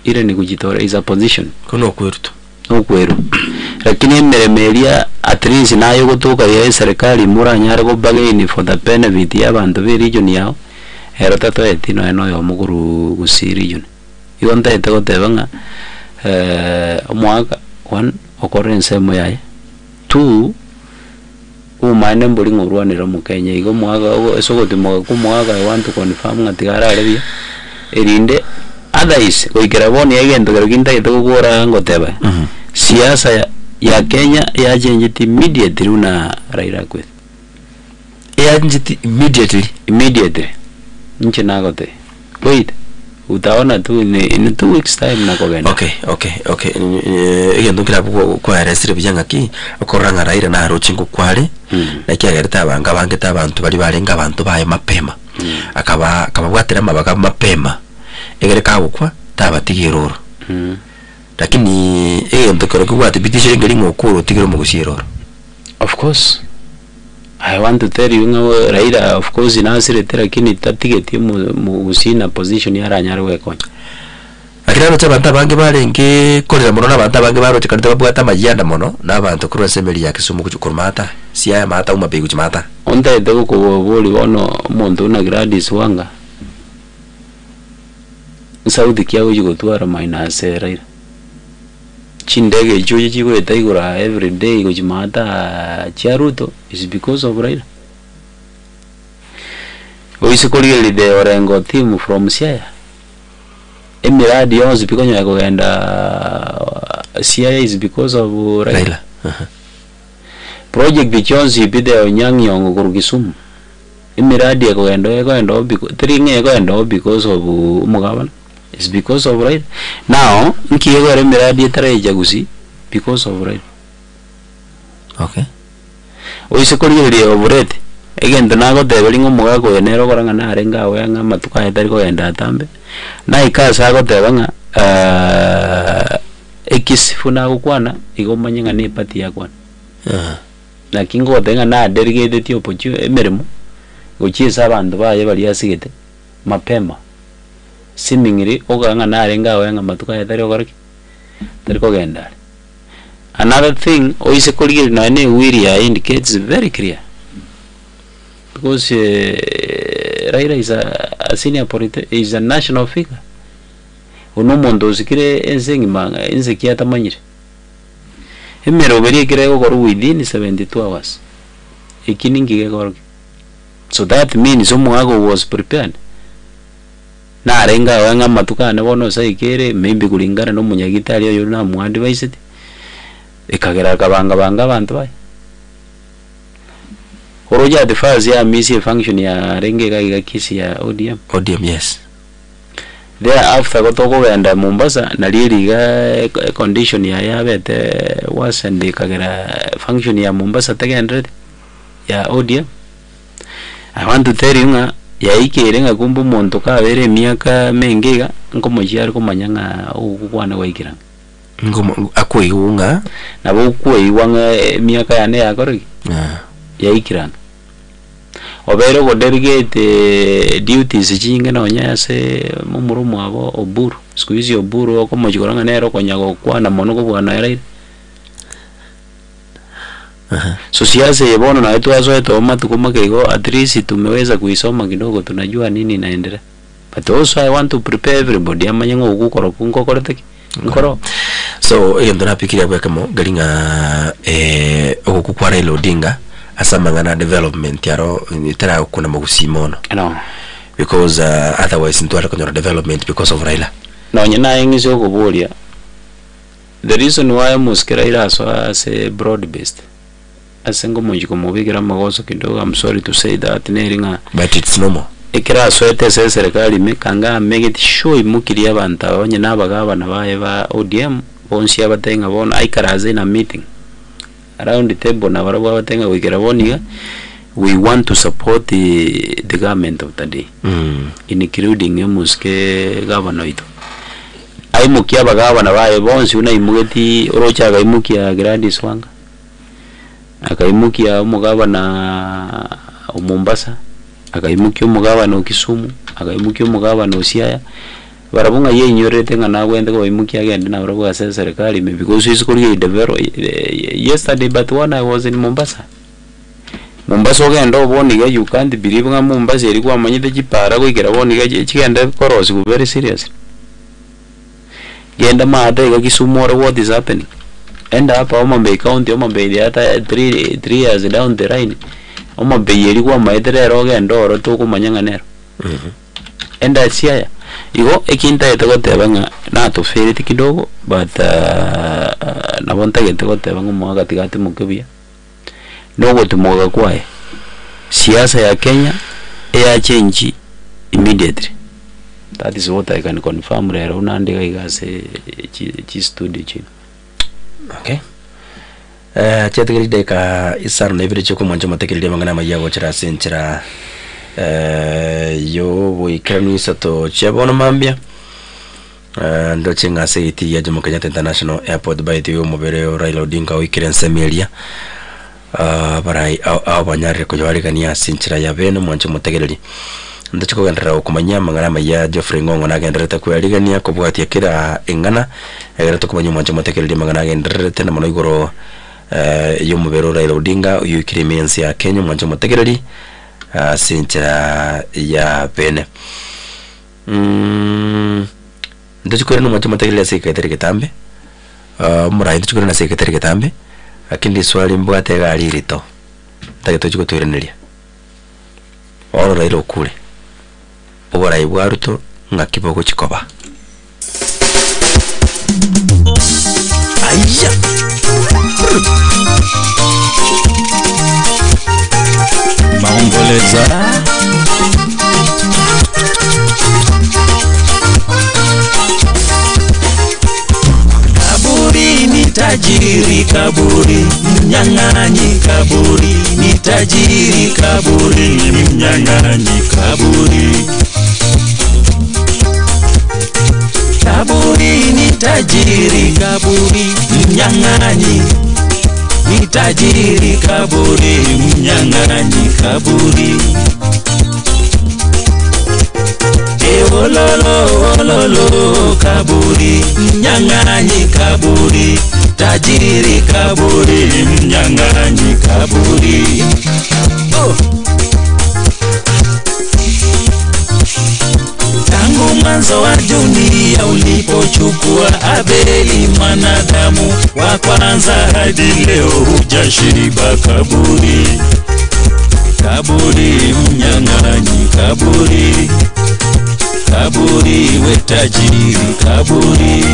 ile ni kujitora is a position kuno kweruto no kweru lakini meremeria at least nayo gotoka ya serikali muranyara go bageni for the benefit ya bantu be region yao herota to etino eno yo muguru gusi region yonta etego tebanga omwaka 1 occurrence moyaye 2 umane mbuli ngurwanira mu Kenya igo mwaka esogoti ku mwaka I want to confirm ngatigara arebia erinde others oikera boni egento gero kinta etogora ngoteba siasa ya Kenya ya change immediately una Raila kwet ya change immediately nche nagote wait utaona tu in 2 weeks time nakogenda okay egento kira kwa arrestre byanga ki okoranga Raila na arochingo kwale na kyagereta abanga bangeta abantu bali barenga abantu baye mapema akaba bwatera mabaga mapema egereka gukwa tabatigiroro lakini egento kero kubwate bitishe ngeri ngokuru tigiro mugusiroro of course I want to tell you ngo Raila of course inasire lakini tatigeti mugusina position ya ranyara wekonya akirano tabanta bange barenge korera muno nabanta bange barote kandi babwata majyanda muno nabantu kuri assembly ya Kisumu kuchukurumata siya mata umabegu chimata onda edego ko boli wono muntu na Gladys Wanga Saudi kiago jigotwara minus Raila chindege joje jigo etaigura every day go chimata chiaruto is because of Raila oisikoli de orengo team from Siaya emiradi yonse pikonyo yakogenda Siaya is because of Raila. Raila. Project Bichonzi bide Onyang Yong Kisumu. Imiradi eko endo because of Mugavan. It's because of Raila. Now, nkiego imiradi tare jagusi because of Raila. Okay. Oise kuri oburete. Again, the nago de velingo mugago enero koranga na arenga wenga matuka etari ko enda tambe. Na ikasa go de banga ekisifuna kukwana igomanyanga ne pati yakwana. Na kingo denga na delegated yo pochu emeremo. Gochisa abantu baye bali asigete mapema. Simingiri oganga na arenga wenga matuka etari okoraki. Tari ko genda. Another thing, oise kuri na ne wiria indicates very clear. Because Raila is a senior politician, is a national figure. Uno mondo sikire ensengi manga ensekia tamanyire. Hemero beri kire go within 72 hours. Ikiningi go. So that means Omuago was prepared. Na renga wanga matuka ne bono sai kere maybe kulingana no munyagita ali yo na mu advice. Ikagera kabanga banga abantu bai. Oroja the first ya misi function ya renge ga kisi ya ODM. ODM, yes. Thereafter gotoko wenda Mombasa na liri ga condition ya bete was and kagera function ya Mombasa 300 ya ODM. I want to tell you nga ya ikirenga kumbu monto ka bere miaka mengiga ngomo jari kumanyanga ukwana waikira. Ngomo akweunga na bokweyiwanga miaka yane yakori. Ya ikiranga. Obero go delegate duties jinga na onyase mumurumu abo Oburu. Sikuizi Oburu oko mojikoranga nero konyago kwana mono bwana Raila. So siasa yebono na wetu azo eto matukuma kego at least tumeweza kuisoma kidogo tunajua nini inaendelea. But also I want to prepare everybody amanyango ukukoro kunkokoreteki. Nkoro. So ndona pikira kwa kamo galinga okukwa Raila Odinga asamangana development yaro nitara kuna magusimono. No. Because otherwise ntwara kuna development because of Raila. No nyina yengize okubolia. The reason why Raila so as a broad based. Asengo mujiko mubigira magoso kidogo. I'm sorry to say that neringa. But it's normal. Ikira soete serikali mekanga make it sure imukiri abantu abanye nabagaba nabaye ba ODM bonsi abatenga bona aikaraze na meeting around the table na barabo abatenga wikira boniga we want to support the government of the day including emuske governor ito aimukia abagaba nabaye bonsi una imugeti orocha agaimukia Gladys Wanga akaimukia umugaba na Mombasa akaimukia umugabano Kisumu akaimukia umugabano Siaya barabunga yenyorete ngana wende ko imukia agende na barabo asa serikali because is kuri develop yesterday but when I was in Mombasa ogenda oboniga you can't believe nga Mombasa eri kwa manyite kipara ko ikira boniga kigenda korosi ku very serious genda maade ga Kisumu what is happening end up Omabay County Omabay ata 3 years down the line Omabay eri kwa maedere ogenda oro to kumanyanga nero enda Siaya igo ekinta yetogotebanga na to feriti kidogo but nabonta yetogotebanga mu gatigati mukebia nogo tumuga kwae siasa ya Kenya ya change immediately. That is what I can confirm rero unandika igase chi study chi. Okay. Chetegeli deka isar na ibiri choko mwanjo matekeli mangana mayago chira senchira yo boy krani sato chebono mambia ndo chinga seiti ya Jomo Kenyatta International Airport by the mobere Raila Odinga wikiren semelia barai abanyare ko jwari kania senchira ya beno mwanjo matekeli ndo chiko gandara kumanya mangana maya Geoffrey Ngongo na gendreta ko yaligania ko bwati akira engana egera kumanya mwanjo matekeli mangana gendreta na manoigoro yo mobero Raila Odinga yukire mensi ya Kenya mwanjo matekeli senchira ya bene ndachukura no mwanjo matekeli ya sekretari Ketambe murai ndachukura na sekretari Ketambe akindi swali mbwate gali rito tageto chuko tuireneria oro Raila okure obora ibwaruto ngakiboko chikoba omboleza. Kaburi ni tajiri, kaburi mnyang'anyi, kaburi ni tajiri, kaburi mnyang'anyi, kaburi. Kaburi ni tajiri, kaburi mnyang'anyi, ni tajiri, kaburi mnyang'anyi, kaburi. Ololo, ololo, kaburi mnyang'anyi, kaburi tajiri, kaburi mnyang'anyi, kaburi. Tangu mwanzo wa dunia ulipochukua Abeli mwanadamu wa kwanza hadi leo hujashiba, kaburi. Kaburi mnyang'anyi, kaburi. Kaburi we tajiri, kaburi.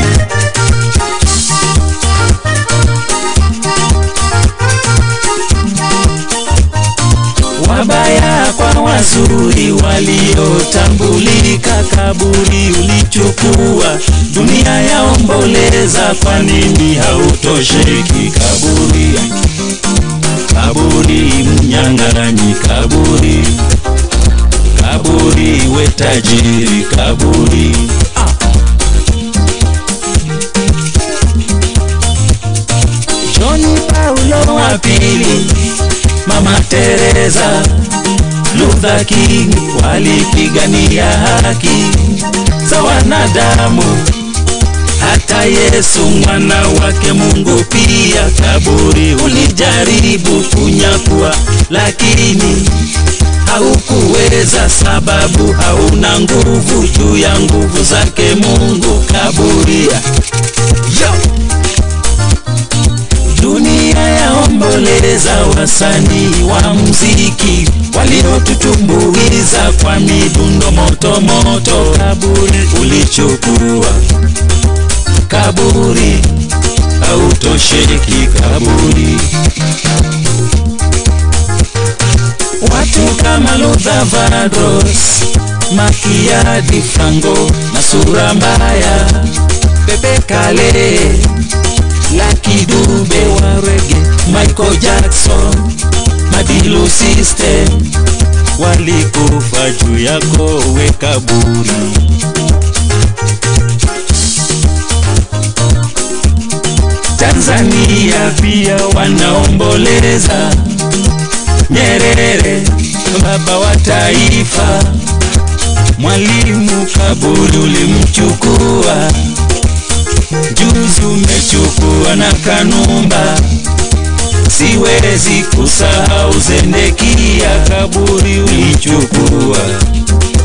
Wabaya kwa wazuri waliotambulika, kaburi ulichukua. Dunia yaomboleza, kwa nini hautosheki, kaburi. Kaburi mnyang'anyi, kaburi. Kaburi we tajiri, kaburi. John Paulo wa pili, Mama Teresa, Luther King walipigania haki za wanadamu. Hata Yesu mwana wake Mungu pia, kaburi ulijaribu kunyakua, lakini haukuweza, sababu hauna nguvu juu ya nguvu zake Mungu, kaburi. Yo! Dunia yaomboleza wasanii wa muziki waliotutumbuiza kwa midundo moto moto, kaburi ulichukua. Kaburi hautosheki, kaburi. Watu kama Luther Vandross, Makiadi Franco na sura mbaya, Pepe Kale, Lucky Dube wa reggae, Michael Jackson, Madilu System walikufa juu yako, we kaburi. Tanzania pia wanaomboleza Nyerere, baba wa taifa. Mwalimu, kaburi ulimchukua. Juzi umechukua na Kanumba, siwezi kusahau Zendekia, kaburi ulichukua.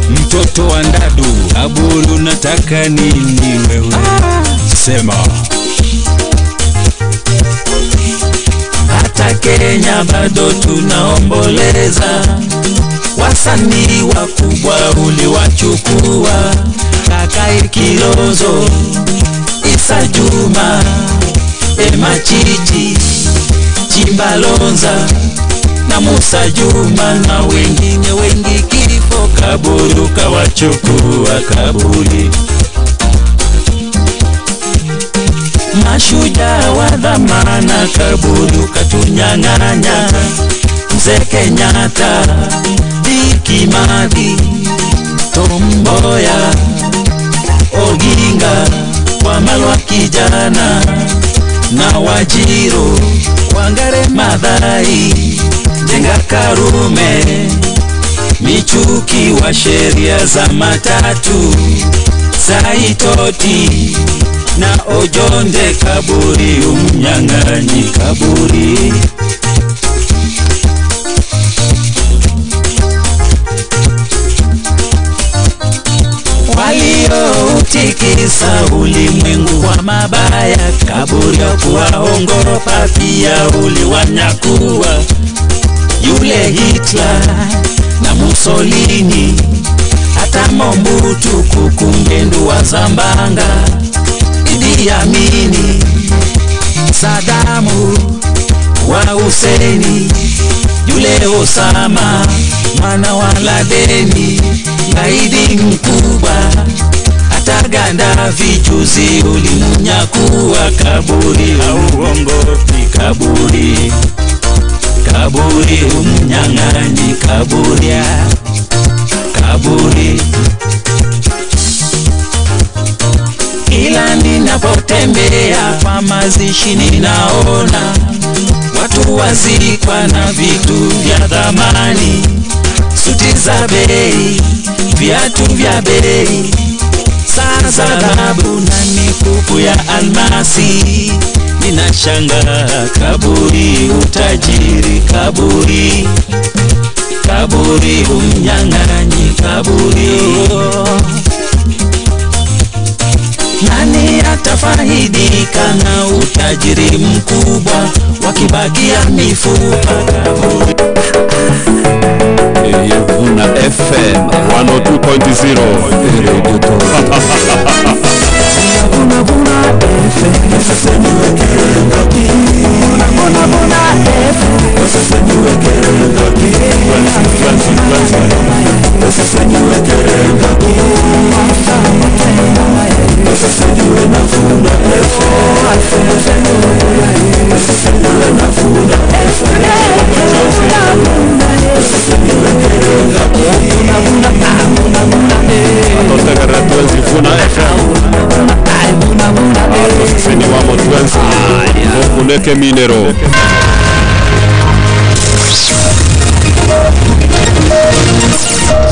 Mtoto wa Ndadu, kaburi unataka nini wewe? Sema. Hata Kenya bado tunaomboleza, wasanii wakubwa uliwachukua. Kakai Kilozo, Isa Juma, Emma Chichi, Chimbalonza na Musa Juma na wengine wengi, kifo kaburi ukawachukua, kaburi. Mashujaa wa dhamana, kaburi ukatunyang'anya. Mzee Kenyatta, Kimathi, Tom Mboya, Oginga, Wamalwa kijana na Wajiro, Wangare Maathai, Njenga Karume, Michuki wa sheria za matatu, Saitoti na Ojonde, kaburi umnyang'anyi, kaburi. Walioutikisa ulimwengu kwa mabaya, kaburi ya kuwaongopa pia uliwanyakua. Yule Hitler na Mussolini, hata Mobutu, Kukungendu wa Zambanga, Idi Amini, Sadamu wa Husseini, yule Osama mwana wa Ladeni, gaidi mkubwa, ataganda vichuzi, ulimnyakua kaburi, hauongopi kaburi, kaburi umnyang'anyi kaburi, kaburi. Kila ninapotembea kwa mazishi ninaona watu wazikwa na vitu vya thamani, suti za bei, viatu vya bei, saa za dhahabu na mikufu ya almasi. Ninashangaa kaburi, utajiri kaburi, kaburi umnyang'anyi kaburi. Nani atafaidika na utajiri mkubwa wakibakia mifupa kaburi? Una FM 102.0 que minero.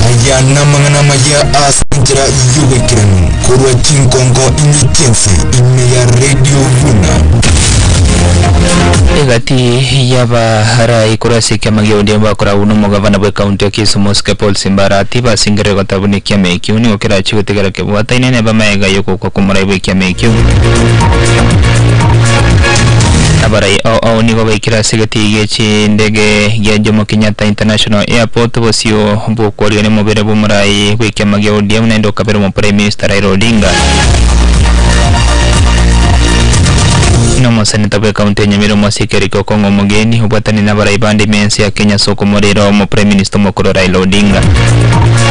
Aya namangana ya asinjira yubekiran kurwa chinkongo inyikense imeya radio Vuna. Egati yaba harai kurasi kyamage odemba kora uno mugavana bwe county ya Kisumu Paul Simbarati basingire gotabuni kyameki uni okera chigotegera ke bwata inene bamaega yoko kwa kumura bwe kyameki abarai au nigo baikira sigati yechi ndege ya Jomo Kenyatta International Airport bosio bukori ne mubere bumurai bwe kyamage odem nendo kabero mo Prime Minister Raila Odinga no seneta bwe county Nyamira Mwasikeri ko Kongo mugeni ubwatani na barai bandi mensi ya Kenya soko morero mo Prime Minister mukuru Raila Odinga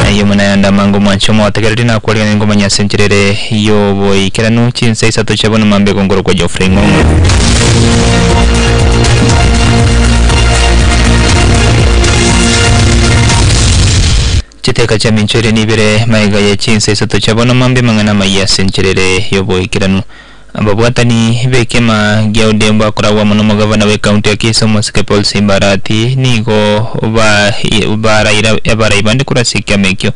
ayo munayanda mango mwanchomo ategereri na kwali ngoma nya senchirere yo boy kiranu chinsa isato chabona mambe gongoro kwa Geoffrey Ng'ong'o chiteka cha minchore nibere maiga ya chinsa isato chabona mambe mangana maya senchirere yo boy kiranu ababwatani bekema gyaudemba kurawa muno gavana we county ya Kisumu Paul Simbarati nigo baraira bandi kurasikia mekyo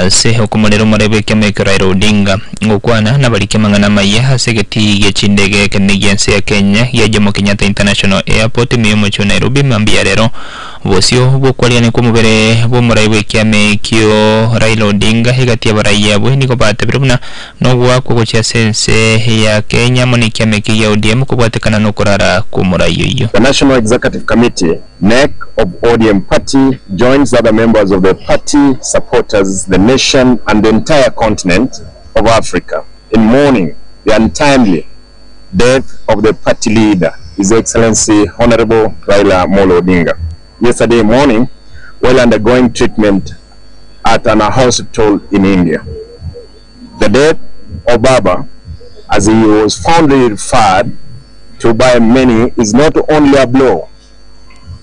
se hukumulero marebe kemekyo Raila Odinga ngokwana nabalikemangana maye hasegeti yechindege kenegense ya Kenya ya Jomo Kenyatta International Airport miyomo cho Nairobi mambia rero bosio bokwaliane kumubere bo muraibe kyamekyo Raila Odinga hegati abaraiya bo niko batebiruna no gwa ko cha sense ya Kenya monikia meki ya ODM kubwatekana no kurara kumurayo. The National Executive Committee NEC of ODM party joins other members of the party, supporters, the nation and the entire continent of Africa in mourning the untimely death of the party leader, His Excellency Honorable Raila Molo Odinga. Yesterday morning, while undergoing treatment at an hospital in India. The death of Baba, as he was fondly referred to by many, is not only a blow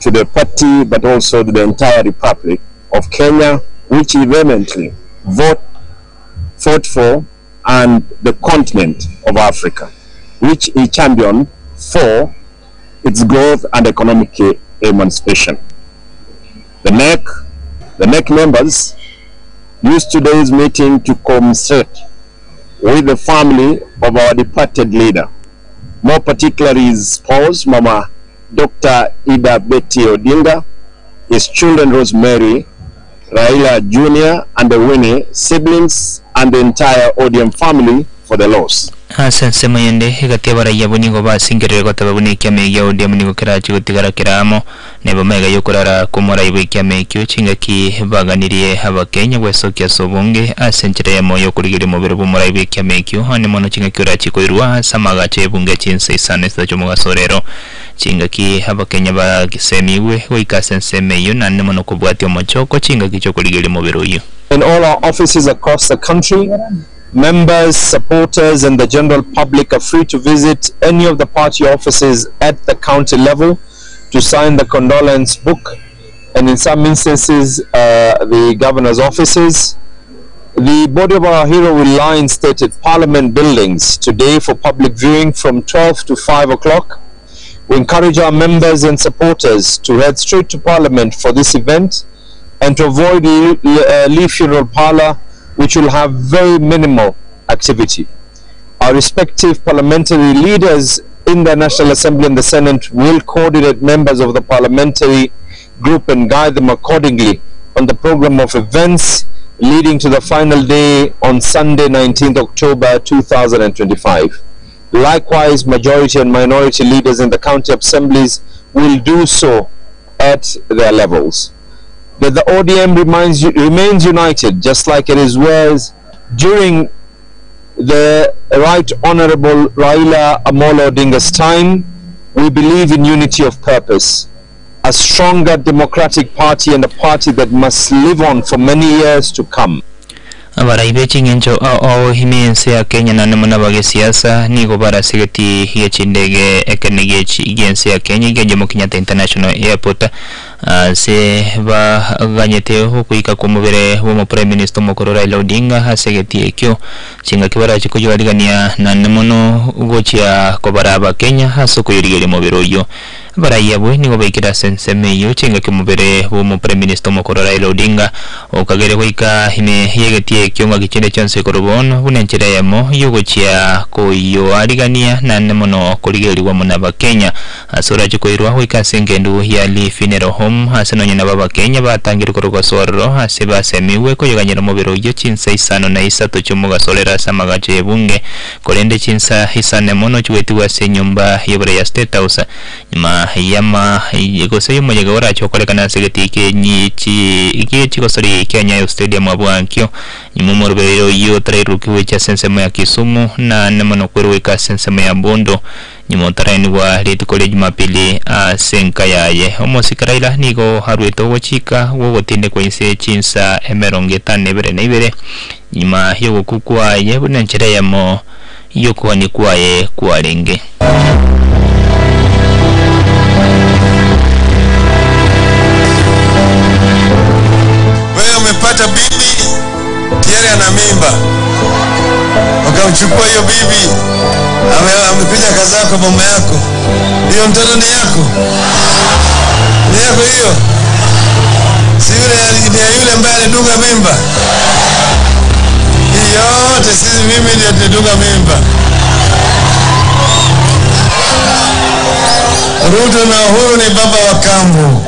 to the party but also to the entire Republic of Kenya, which he vehemently fought for, and the continent of Africa, which he championed for its growth and economic emancipation. The NEC members used today's meeting to commiserate with the family of our departed leader, more particularly his spouse, Mama Dr. Ida Betty Odinga, his children Rosemary, Raila Jr. and the Winnie siblings, and the entire ODM family for the loss. Sense mayende hegati baraiya bunigo basingire gotabuni kyame ya ODM nigo kirachi gutigara kiramo nebo mega yokurara kumura ibikya mekyo chingaki baganiriye abakenya wesokia sobonge asenchire mo yokurigire mu biro bumura ibikya mekyo hani mono chingaki urachi koirwa samaga chebunge chinse isane sta chomuga sorero chingaki abakenya bagisemiwe goikasensemeyo nanne mono kubwatya mochoko chingaki chokuligeli mubiruyo. In all our offices across the country, members, supporters and the general public are free to visit any of the party offices at the county level to sign the condolence book, and in some instances the governor's offices. The body of our hero will lie in stated Parliament buildings today for public viewing from 12 to 5 o'clock. We encourage our members and supporters to head straight to Parliament for this event and to avoid Lee Funeral Parlour, which will have very minimal activity. Our respective parliamentary leaders in the National Assembly and the Senate will coordinate members of the parliamentary group and guide them accordingly on the program of events leading to the final day on Sunday 19th October 2025. Likewise, majority and minority leaders in the county assemblies will do so at their levels. That the ODM remains united, just like it was during the Right Honorable Raila Amolo Odinga's time. We believe in unity of purpose, a stronger democratic party and a party that must live on for many years to come. Abaraibe chingencho au himense ya Kenya na namuna bage siasa nigo bara sigeti hiya chindege ekenege igense ya Kenya iga Jomo Kenyatta International Airport se ba ganyete hukuika kumubere wo Prime Minister mukuru Raila Odinga hasegeti ekyo chinga kibara chikujualigania na namuno ugochia kobaraba Kenya hasuko yirigele mubiroyo baraya bwe nigo baikira sensemeyo chinga kimubere wo Prime Minister mukuru Raila Odinga okagere kuika hime yegeti ekyo ngagichinde chonse korobon bunenchira yamo yugochia koyo aligania na namuno kuligeli wa munaba Kenya asura chikoirwa huika sengendu ya Lee Funeral Home hasenonye na baba Kenya batangira kuruko sorro haseba semiwe ko yoganyira mubiro yo chinsa isano na isato cyumuga solera samagaje bunge kolende chinsa hisane mono chweti wase nyumba yobere ya State House nyuma yama yegose yumuyega ora chokolekana segeti ke nyichi iki chikosori Kenya yo stadium abwankyo nyuma morubero yo trairuki wecha sensemo ya Kisumu na nemono kweruka sensemo ya Bondo nyimontaraini wa Leti College mapili senka yaye omosikaraila nigo harweto wochika wogotinde kwense chinsa emeronge nebere nebere nyuma yogo kukwaye bunenchera yamo yoko ni kwaye kwalenge wewe umepata bibi tayari ana mimba wakamchukua hiyo bibi amekuja kazaa kwa mama yako hiyo mtoto ni yako hiyo si yule ambaye alidunga mimba yote sisi mimi ndio tulidunga mimba Ruto na Uhuru ni baba wa kambo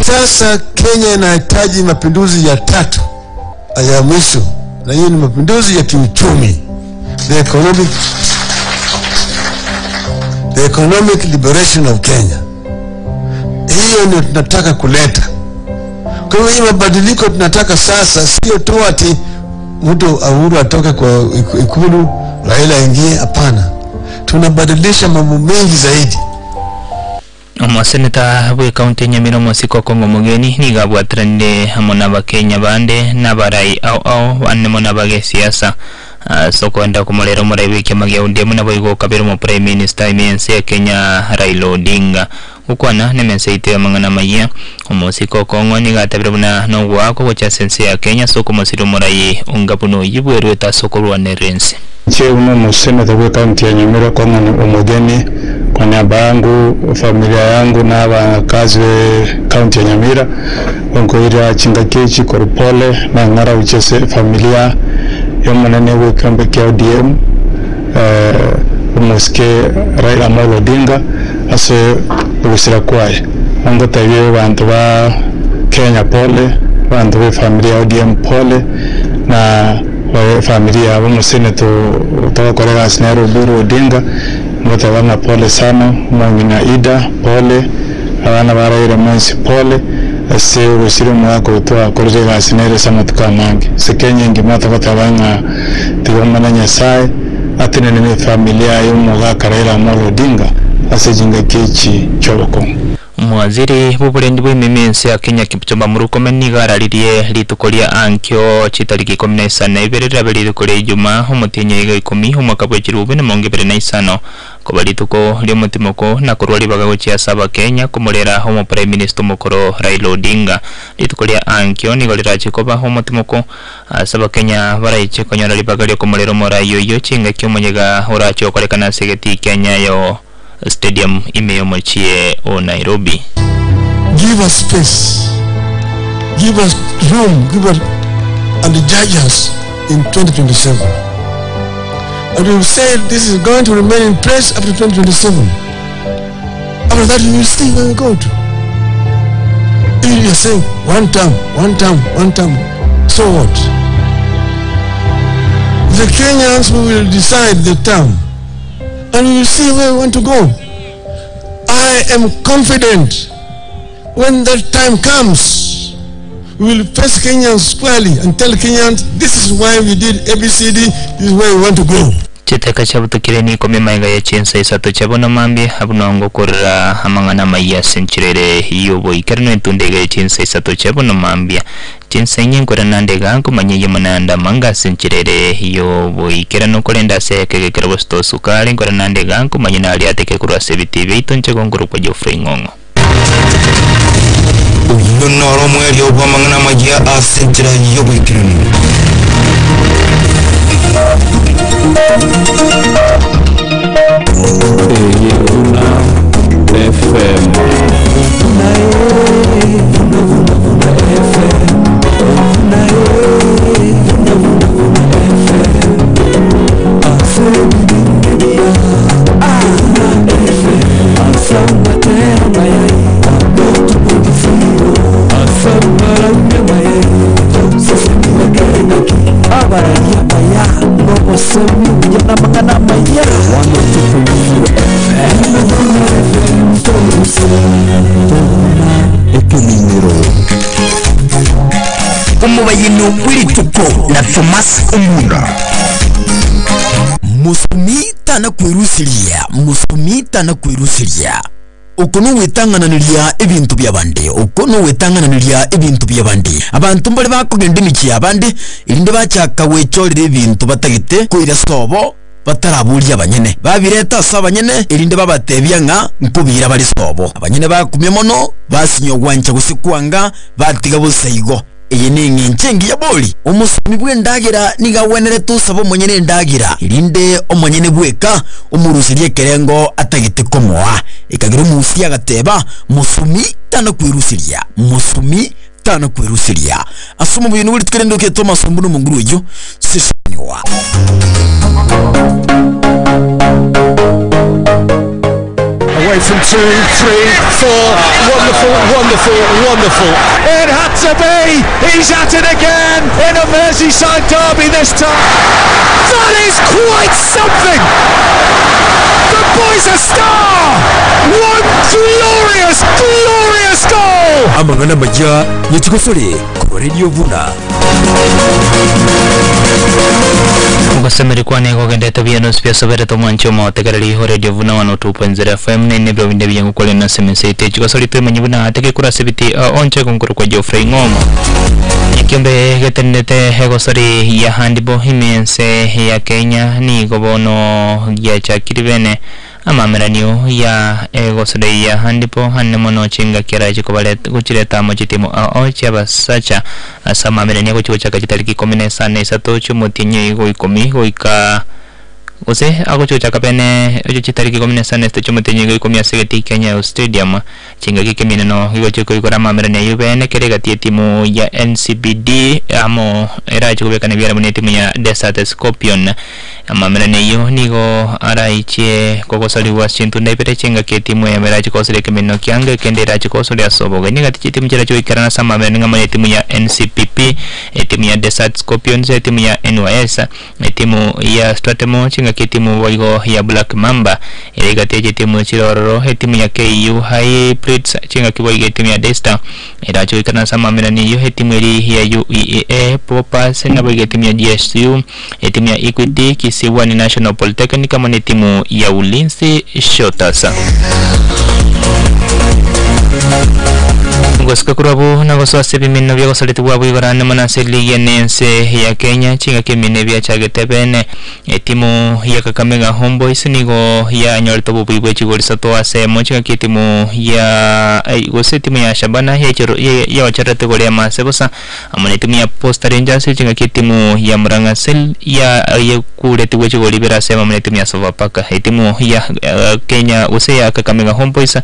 Sasa Kenya inahitaji mapinduzi ya tatu ya mwisho, na hiyo ni mapinduzi ya kiuchumi, the economic liberation of Kenya. Hiyo ndio tunataka kuleta. Kwa hiyo mabadiliko tunataka sasa sio tu ati mtu Uhuru atoke kwa ikulu Raila aingie, hapana. Tunabadilisha mambo mengi zaidi. Omoseneta bwe county Nyamira Mosiko Kongo mugeni nigabwatrende hamona bakenya bande nabarai au banne mona bage siasa soko enda kumolera muraibe kemagia UDM na boigo kabiro mo Prime Minister imense ya Kenya Raila Odinga ukwana nemense ite mangana maya Mosiko Kongo nigatabira buna no wako wacha sense ya Kenya soko mosiro murai ungabuno yibweru ta soko rwanerense uno museneta bwe county ya Nyamira Kongo umugeni kwa niaba yangu, familia yangu na wakazi county ya Nyamira ongoira chingakechi korpole na ngara uchese familia yomonene we kambe kia ODM umuske Raila Amolo Odinga ase ubusira kwaye ongota yewe bantu ba Kenya pole bantu be familia ODM pole na familia umuseneto toka kolega Sinero Buru Odinga mwatabana pole sana mwangina Ida pole abana baraire mwensi pole ase ubusiri mwako utwa korje gasinere samatuka mangi sekenye ngimata batabanga tigomana nyasaye atene ne familia y'umuga Raila Amolo Odinga ase jinga kechi choboko. Mwaziri buburendi bw'imimensi ya Kenya Kipchumba Murkomen nigararirie ritukoria ankyo chitariki 14 iberera bari kuri Juma umutinye 10 umwaka wa 2025 kuba rituko ryo mutimoko na kurwari bagagochia saba Kenya kumurera homo prime minister mukoro Raila Odinga ritukoria ankyo nigorera chikoba homo timoko saba Kenya baraiche konyara libagario kumurero mora yoyo chinga kyumunyega oracho korekana segeti Kenya yo stadium imeyo mochie o Nairobi. Give us space, give us room, give us and judge us in 2027. And we will say this is going to remain in place up to 2027. After that we will see where we go to. If you are saying one term, so what? The Kenyans will decide the term. And we will see where we want to go. I am confident when that time comes, we will face Kenyans squarely and tell Kenyans this is why we did ABCD, this is where we want to go. Chiteka chabutukire ni kome maiga ya chensa isato chabono mambi habunongo korra hamangana maiya senchirere yobo ikerno entundega ya chensa isato chabono mambi chensa nyenkora nandega kumanye yemananda manga senchirere yobo ikerno kolenda seke kerbosto sukari nkora nandega kumanye nali ateke kurwa sebitibe itonche gongoro kwa Geoffrey Ngongo. Uyunoro mweli obwamangana maiya asenchira yobo ikerno Umubayino kwirituko na Thomas Omunda musumita na kwirusiria ukono wetangananiria ibintu byabandi abantu mbali bakugenda imiki yabandi irinde bachaka wecorire ibintu batagite kwira sobo bataraburia abanyene babireta sabanyene irinde babatebya nka nkubira bari sobo abanyene bakumye mono basinyogwancha gusikwanga batiga busayigo iyi ni nkingi ya boli umusumi bw'endagira nigawenere tusabo monyene ndagira irinde omonyene bweka umurusirie kerengo atagite komoa ikagira umusi agateba musumi tano kwirusiria asoma bintu buri twirendoke Thomas Mbunu munguru yo sishaniwa away from 2, 3, 4, wonderful. It had to be. He's at it again in a Merseyside derby this time. That is quite something. The boy's a star. One glorious goal. Amangana majia yitukufuri kwa Radio Vuna. Ugasemeri kwa nego gende tabiano spia sobere to mancho mo tegarali ho Radio Vuna 102.0 FM ne bro vinde biyangu kole na semesete chikasori to manyibuna ateke kura sebiti onche konkuru kwa Geoffrey Ngongo ikiombe getenete hegosori ya handibo himense ya Kenya ni gobono ya chakiribene amameranio ya egosori ya handipo hannemono chinga kira chikobale kuchireta mochitimo ochabasacha asamamerania kuchibochaka chitariki 14 chumutinye igo 10 goika ose agochocha kapene ocho chitariki 14 chumutinye igo 10 segeti Kenya Stadium chinga kikemine no igo chiko ikora mamerania yubene kerega timu ya NCBD amo era chikobeka ne biara munetimu ya Desert Scorpion amamerane yo nigo araiche kokosaliwa chintu ndaipete chenga ke timu ya merachi kosile kemeno kiange kendera chikosole asoboga ninga timu chira choikarana sama menga mane timu ya NCPP timu ya Desert Scorpions timu ya NYS timu ya Stratemo chinga ke timu waigo ya Black Mamba ile teje timu chiroro timu ya KU High Blitz chinga kiboige timu ya Desta ira choikarana sama menani yo timu ya UEA Popas na boige timu ya GSU timu ya Equity Kisiwani National Polytechnic kama ni timu ya Ulinzi Shotasa. Ngosika kurabu na goso asebi minno bya gosoleti bwa bwibarana manase liga nense ya Kenya chinga kimine bya chagetebene timu ya Kakamega Homeboys nigo ya nyorto bubibwe chigoli sato ase mochika kitimu ya gose timu ya Shabana ya wacharate gole ya masebosa amane timu ya Posta Rangers chinga kitimu ya Murang'a Seal ya kureti bwe chigoli bera sema amane timu ya Sofapaka timu ya Kenya use ya Kakamega Homeboys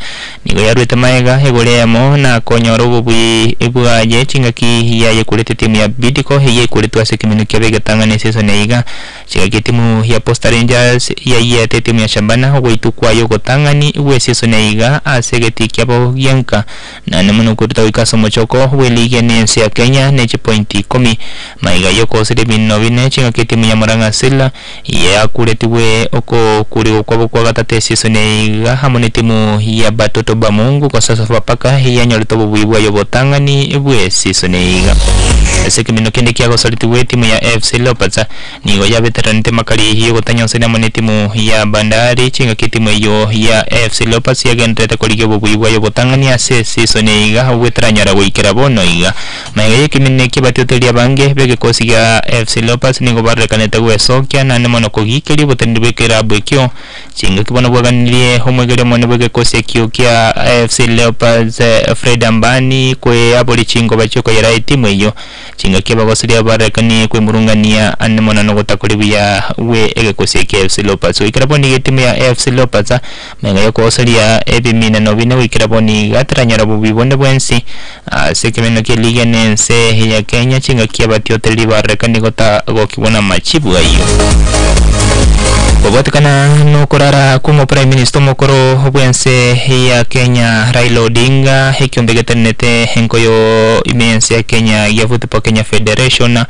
nigo ya rwete maega gole ya mo na konyoro bubwi ibwaje chinga ki ya yekurete timu ya Bidco ye kuretu ase kimino kebega tangane season iga chinga kitimu ya Posta Rangers ya timu ya Shabana oitu kwa yoko tangani we season iga asegeti kyabo yanka na nemuno kurita wikaso mochoko we liga nense ya Kenya nechi pointi 10 maiga yoko sire binovine chinga kitimu ya Murang'a Seal ya kureti we oko kuri kwabo kwa gatate season iga hamone timu ya Batoto Bamungu kwa sasa Sofapaka ya nyorito bubibwa yobotangani bwe season iga ese kimino kende kyago soliti we timu ya FC Leopards nigo ya veteran tema kali hiyo gotanyonse na mone timu ya Bandari chinga kitimu yo ya FC Leopards ya gendrete kolige bubibwa yobotangani ase season iga wetranyara wikera bono iga maige kimine kibatyotelia bange bege kosiga FC Leopards nigo barrekanete we sokya na nemono kogikeli botendi bekera bwekyo chinga kibono bwaganirie homwegere mone bege kosekyo kya FC Leopards Fred Ambani kwe aboli chingo bachoko yara timu iyo chinga kiba gosiria barekani kwe murungania anemona no gotakulibya we ege koseke FC Leopards ikiraboni timu ya FC Leopards menga yoko osaria ebimina no bine ikiraboni gatranyara bubibonde bwensi sekemeno ke liga nense ya Kenya chinga kiba tioteli barekani gota gokibona machibu ayo bobotekana no korara como prime minister mokoro bwense ya Kenya Raila Odinga hekiondegetenete henkoyo imense ya Kenya ya Football Kenya Federation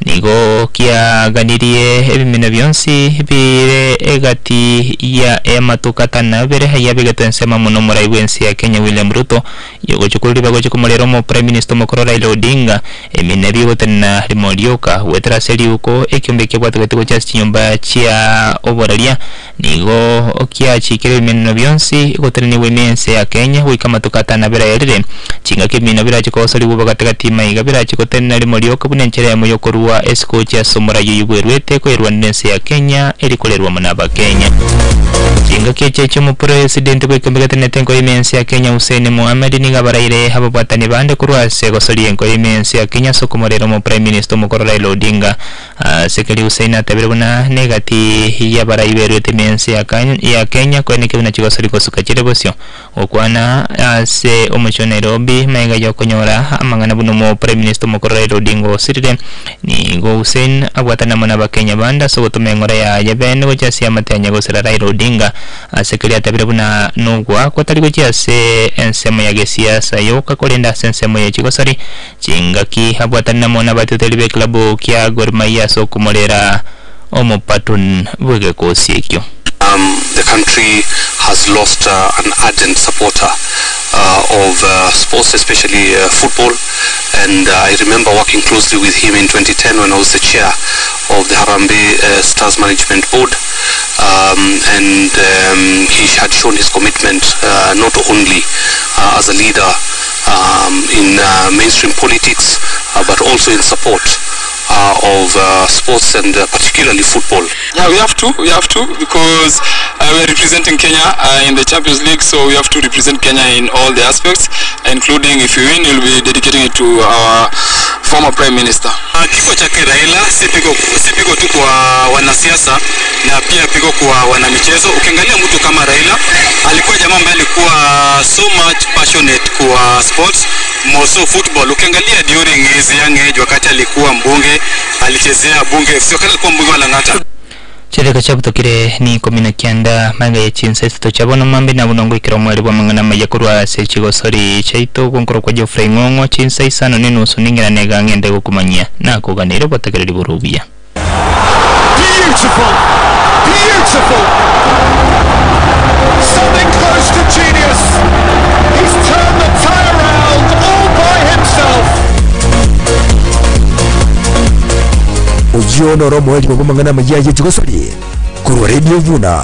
nigo kia ganirie ebimene byonsi bire egati ya ematukata na bere haya bigatensema muno murai bwense ya Kenya William Ruto yogo chukuri bago chukumolero mo prime minister mokoro Raila Odinga emine bigotena rimorioka wetra seri uko ekiombeke bwatugetigo cha nyumba chia oboralia nigo kia chikere bimene byonsi goteni wemense ya Kenya wikama tukata na bere erere chinga kimino bira chikosori bubagatagati maiga bira chikotena rimorioka bunenchere mo yokorwa esko cha somora yuyibwerwete ko irwanense ya Kenya erikolerwa munaba Kenya chinga keche mu president bwekembegate tenko imense ya Kenya Hussein Mohamed niga baraire habapatani bande kurwase gosori enko imense ya Kenya sokomorero mo prime minister mukoro Raila Odinga sekali Hussein atabiruna negati ya baraiberwete imense ya Kenya ko eneke buna chigosori kosuka chirebosyo okwana se omucho Nairobi maiga yokonyora amangana buno mo prime minister mukoro Raila Odinga osirire ni go Hussein abwatana munaba Kenya banda so gutumengora ya yabene gocha sia matanya gosera Raila Odinga sekali atabiruna nugwa ko tari gocha se ensemo ya gesiasa yoka kolenda sensemo ya chigosori chingaki abwatana munaba tutelibe club kya Gor Mahia so kumolera omo patron bwege kosiekyo. The country has lost an ardent supporter of sports, especially football, and I remember working closely with him in 2010 when I was the chair of the Harambee Stars Management Board, and he had shown his commitment not only as a leader in mainstream politics, but also in support of sports and particularly football. Yeah, we have to because we are representing Kenya in the Champions League, so we have to represent Kenya in all the aspects, including if we win, we'll be dedicating it to our former Prime Minister. Kifo chake Raila si pigo tu kwa wanasiasa na pia pigo kwa wanamichezo. Ukiangalia mtu kama Raila alikuwa jamaa ambaye alikuwa so much passionate kwa sports, more so football. Ukiangalia during his young age wakati alikuwa mbunge, alichezea bunge, sio kama alikuwa mbunge wa Lang'ata. Chireka chabutokire ni komina kianda maga ya chinsa to chabona mambe na bunongo ikira mwali bwa mangana mayakurwa se chigosori chaito konkoro kwa Geoffrey Ngongo chinsa isano nino suningira nega ngende gukumanya na kuganire batakire liburubia. Beautiful, beautiful. Something close to genius. He's turned the tie around all by himself. Ujiona romo wali mangana mayaje chigosori kuru Radio Vuna.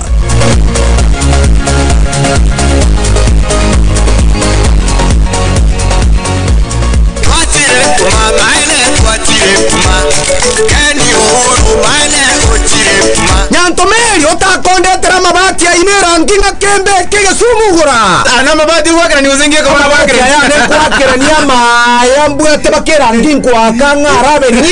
Nyantomeri otakondetera mabati ya inera nginga kembe kige sumugura ana mabati wakira ni uzingie kwa mabati ya ne kwakira ni ama yambwete bakira nginkwa kangara benie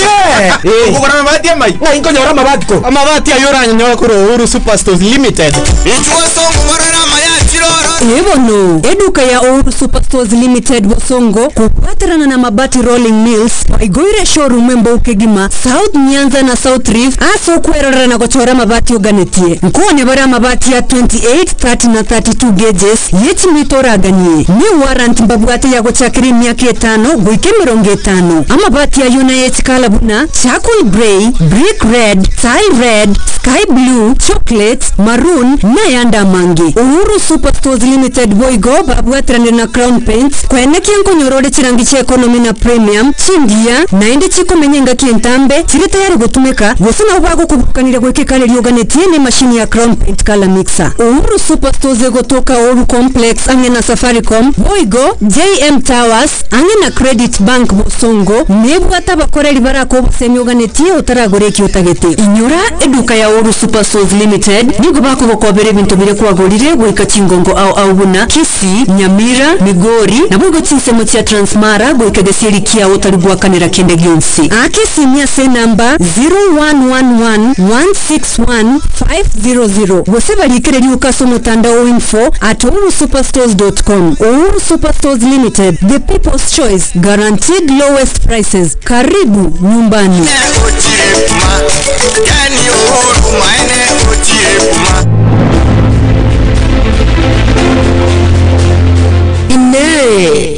ukura mabati ya mai na inko nyora mabati ko mabati ya yora nyora kuro Uhuru Superstores Limited ichwa songo marara maya chiroro ebono eduka ya Uhuru Superstores Limited bosongo kupatirana na mabati rolling mills igoire showroom mboke gima South Nyanza na South Rift aso kwerera na kuchora mabati uganetie nkone bara mabati ya 28 30 na 32 gauges yeti mitora ganie ni warrant mbabwate ya kuchakiri miaka 5 gwike 50 amabati ya United Kalabuna charcoal grey brick red tie red sky blue chocolate maroon na yanda mangi Uhuru Superstores Limited boygo babwate na Crown Paints kwene kienko nyorode chirangi cha economy na premium chingia naende chiko menyenga kientambe chiri tayari gutumika gusina ubago kubukanira gwekekale lyoganetie ni mashini ya Crown Paint color mixer Uhuru Superstores gotoka Uhuru Complex angena Safaricom boygo JM Towers angena Credit Bank Bosongo nebwata bakoreri barako busemyoganetie utaragoreki utagete inyura eduka ya Uhuru Superstores Limited nigo bako bokobere bintu bire kwagorire gwika chingongo au buna Kisi Nyamira Migori na bogo chinsemo tia Transmara gwika desiri kia utarugwa kanira kende gyonsi akisi mia se namba 0111161500 woseba likere liukaso mutandao info@urusuperstores.com Uhuru Superstores Limited, the people's choice, guaranteed lowest prices. Karibu nyumbani.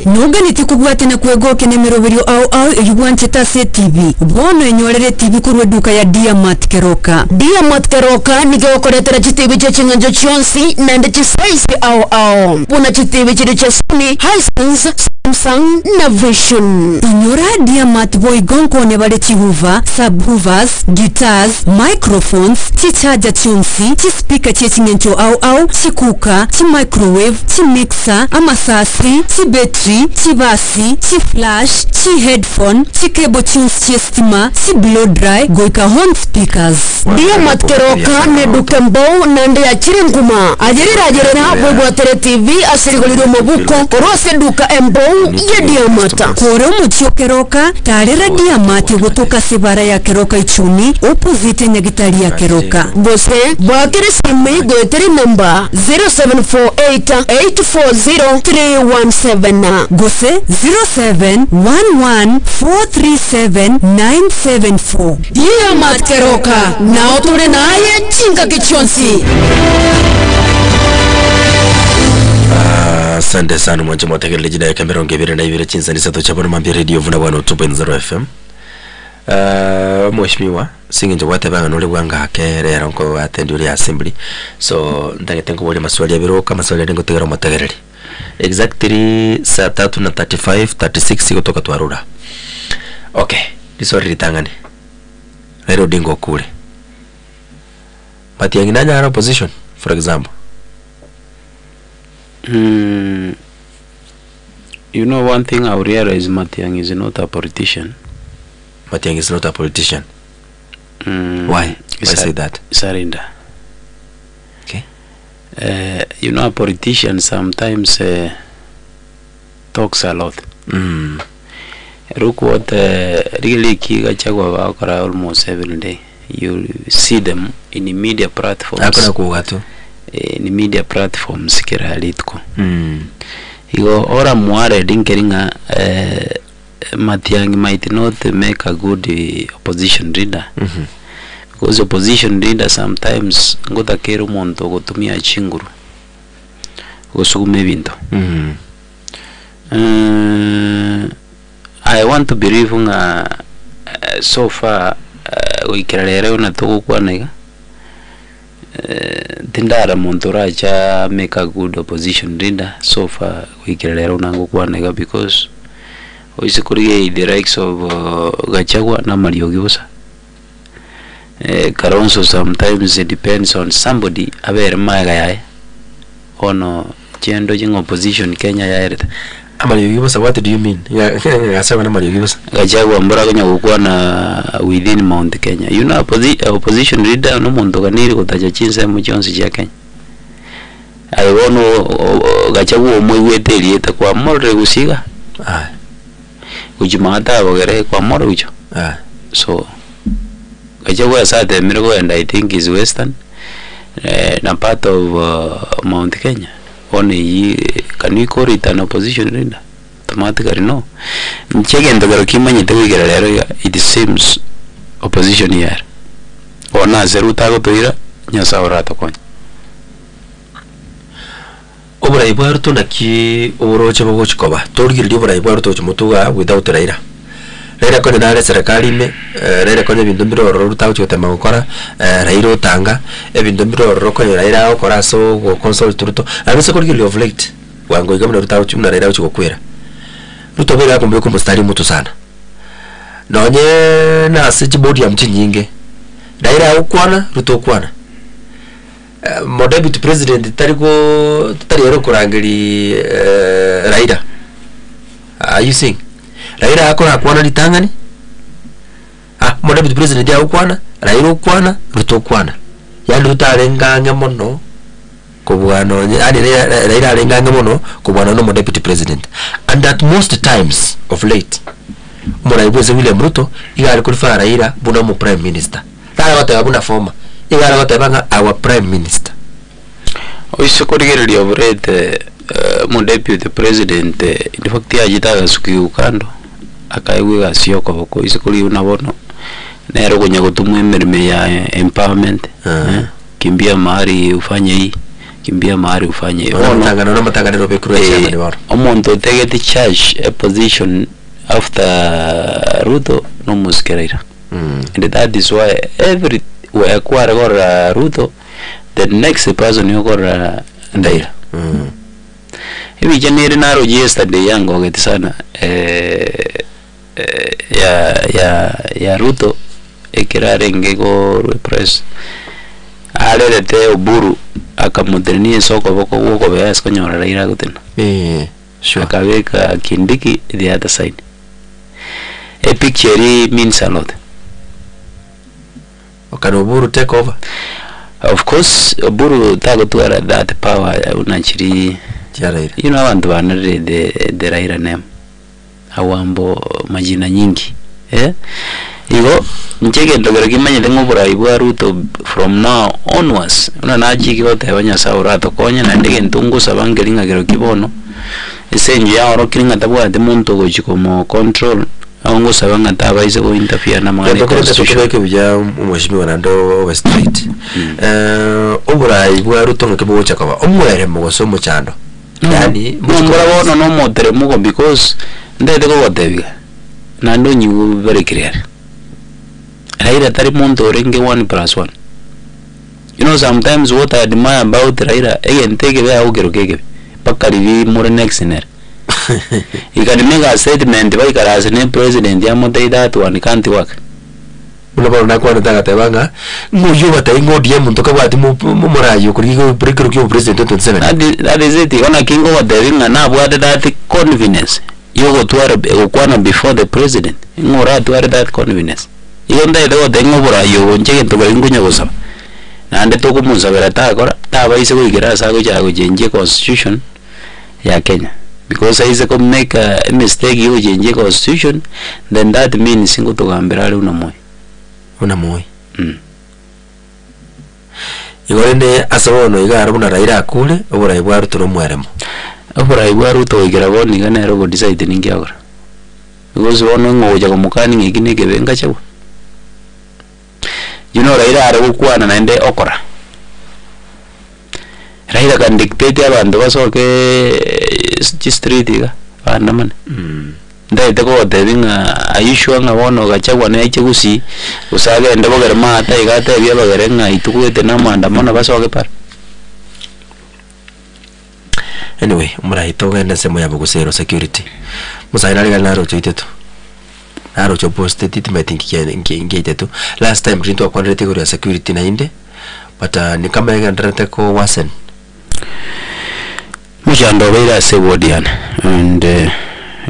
Nogani tikubwate na kuegoke nemero birio au yugwanche tase TV bono enyorere TV kurwe duka ya Diamond Keroka nige okoretera chitibi cha chinganjo chionsi nande chisaisi au puna chitibi chiri cha Sony Hisense Samsung na Vision inyora Diamond boy gonko ne bale chihuva subwoofers guitars microphones chichaja chionsi chispika chechingencho au chikuka microwave mixer amasasi battery basi flash headphone cable tunes stima blow dry goika home speakers Diamond Keroka ne dukembo nande ya chiringuma ajira hapo bwatere TV asirigoliro mobuko korose duka embo ya Diamond koro muchio Keroka tarera Diamond gutoka sibara ya Keroka ichuni opposite nyagitari ya Keroka bose bwakere sime goetere number 0748403117 gose 0711437974 Diamond Keroka na otore naye chinga kichonsi. Asante sana mwanzo mwategele jida ya kamera ongebere na ibire chinsa ni sato chabona mambi Radio Vuna 102.0 FM. Mheshimiwa singinje watebanga nole wanga hakerera nko attend uri assembly so ndagetengo bole maswali ya biroka maswali ya ngotegera mwategereri exactly saa 3:35 kutoka Twarura. Okay, disori litangane Raila Odinga kule but yanginanya hara position for example you know one thing I realize Matiang is not a politician. Matiang is not a politician. Why say that? Surrender. Okay. You know a politician sometimes talks a lot. What really kiga chagwa wakora almost every day. You see them in the media platforms. Hakuna kugato. In media platforms kira litko. Higo ora mware dinkeringa Matiang'i might not make a good opposition leader. because opposition leader sometimes ngotakera umuntu gutumia chinguru gusukume bintu. I want to believe nga so far wikiralera una tukukwanega tindara muntu racha make a good opposition leader so far wikiralera una ngukwanega because oisikuriye the likes of Gachagua na Mario Giusa. Kalonzo sometimes it depends on somebody abere magaya ono chendo jing opposition Kenya yaereta. Mario Giusa, what do you mean? Gachagua na Mario Giusa. Gachagua mbora kanya kukua na within Mount Kenya. You know opposition leader no muntu kaniri kutaja chinsa mu chonsi cha Kenya. Aiwono Gachagua omwigweteri eta kwa morre gusiga. Ujimata abogere kwa morre ucho. So Gachagua sate mirgo and I think is western na part of Mount Kenya. Only can we call it an opposition leader? Automatically no. Check and the Kimani, it seems opposition here. Or na Zerutago to ira, Nyasaurato coin. Obra Ibarto Naki Orocha Mochkova, told you Libra Ibarto Motuga without Raira. Raira Condenare Seracalime, Raira Condemnibro, Rutaucho Tamacora, Rairo Tanga, Evindumbro, Rocco, Raira, Coraso, or Consol Turto, and also could of late. One going to Rutauchum, Raira Quera. Rutovera come Stari Mutusana. Nonye na Sitibodium Chinyinge. Raira Ukwana, Rutokwana. Deputy President Tarigo Kurangari Raida. Are you seeing? Raira akora kwana litangani? Deputy President ya ukwana, Raira ukwana, Ruto ukwana. Yani Ruto alenga mono kubwana, yani Raira alenga mono kubwana no Deputy President. And at most times of late, Muraibuze William Ruto igari kulifa Raira buna mu Prime Minister. Tara wata buna former. Igara wata our Prime Minister. Oisokorigeri operate mu Deputy President in fact yajitaga suki ukando akaiwe sio koboko isikuri unabono nero kunya kutumwe mirime ya empowerment kimbia mahari ufanye hii kimbia mahari ufanye ono matangana no bekuru ya chama ni waro omonto take the charge a position after Ruto no muskerera and that is why every we acquire Ruto the next person you got Ndaira hivi janiri naro yesterday yango geti sana ya Ruto ekirare ngego repress alete Oburu akamodernie soko boko woko beas konyora Raila gutena sure akaweka Kindiki the other side. A picture means a lot. Can Oburu take over? Of course Oburu tagotuara that power unachiri you know abantu banare the Raila name awambo majina nyingi igo njege ndogera kimanye dengo buraibu Ruto from now onwards una nachi kibote banya saurato konya na ndege ntungu sabangelinga gero kibono esenje ya oro kilinga tabwa de muntu go chikomo control aongo sabanga tabaise go interfere na mangane constitution ke bya umweshimiwa nando West Street oburaibu Ruto ngebo chakaba omwere mu gosomo chando yani mbora bono no motere mugo because ndete ko gotebiga nando nyu very clear Raila tari muntu renge 1+1. You know sometimes what I admire about Raila again take away augero keke pakari vi more next in it he can make a statement by as a president ya motai that one can't work Mulabona nakwana tagatebanga muyo bataingo die muntu kabati mu morayo kuri breaker kyo president 27 that is it ona kingo wadevinga na bwade that confidence yogo tware ukwana before the president ngora tware that confidence yonda ego dengo burayo njege ntobaringunya gusaba nande to kumusabera takora tabaise kugira sago cyago jenje constitution ya Kenya because aise ko make a mistake yo jenje constitution then that means singo tugambira ari una moy igorende asabono igara buna Raila akule obura ibwaru tuno mweremo obura ibwaru to igira boni gana ro go decide ningi agora because ono ngoja ko mukani ngiki ne kebenga chawo Raila are gukwana naende okora Raila can dictate abantu basoke street iga andamane ndaite ko tebinga ayishwa ngabono gachagwa ne chigusi usage ndabo germa ata igate bya bagerenga itukwete namandamano basoke par. Anyway, murahito wenda semo ya Bugusero security. Musaina liga naro choitetu. Naro cho post titmeti ngitetu. Last time rinto kwa ndete kwa security na inde. But ni kama yanga ndete ko wasen. Mujando vera se wodian and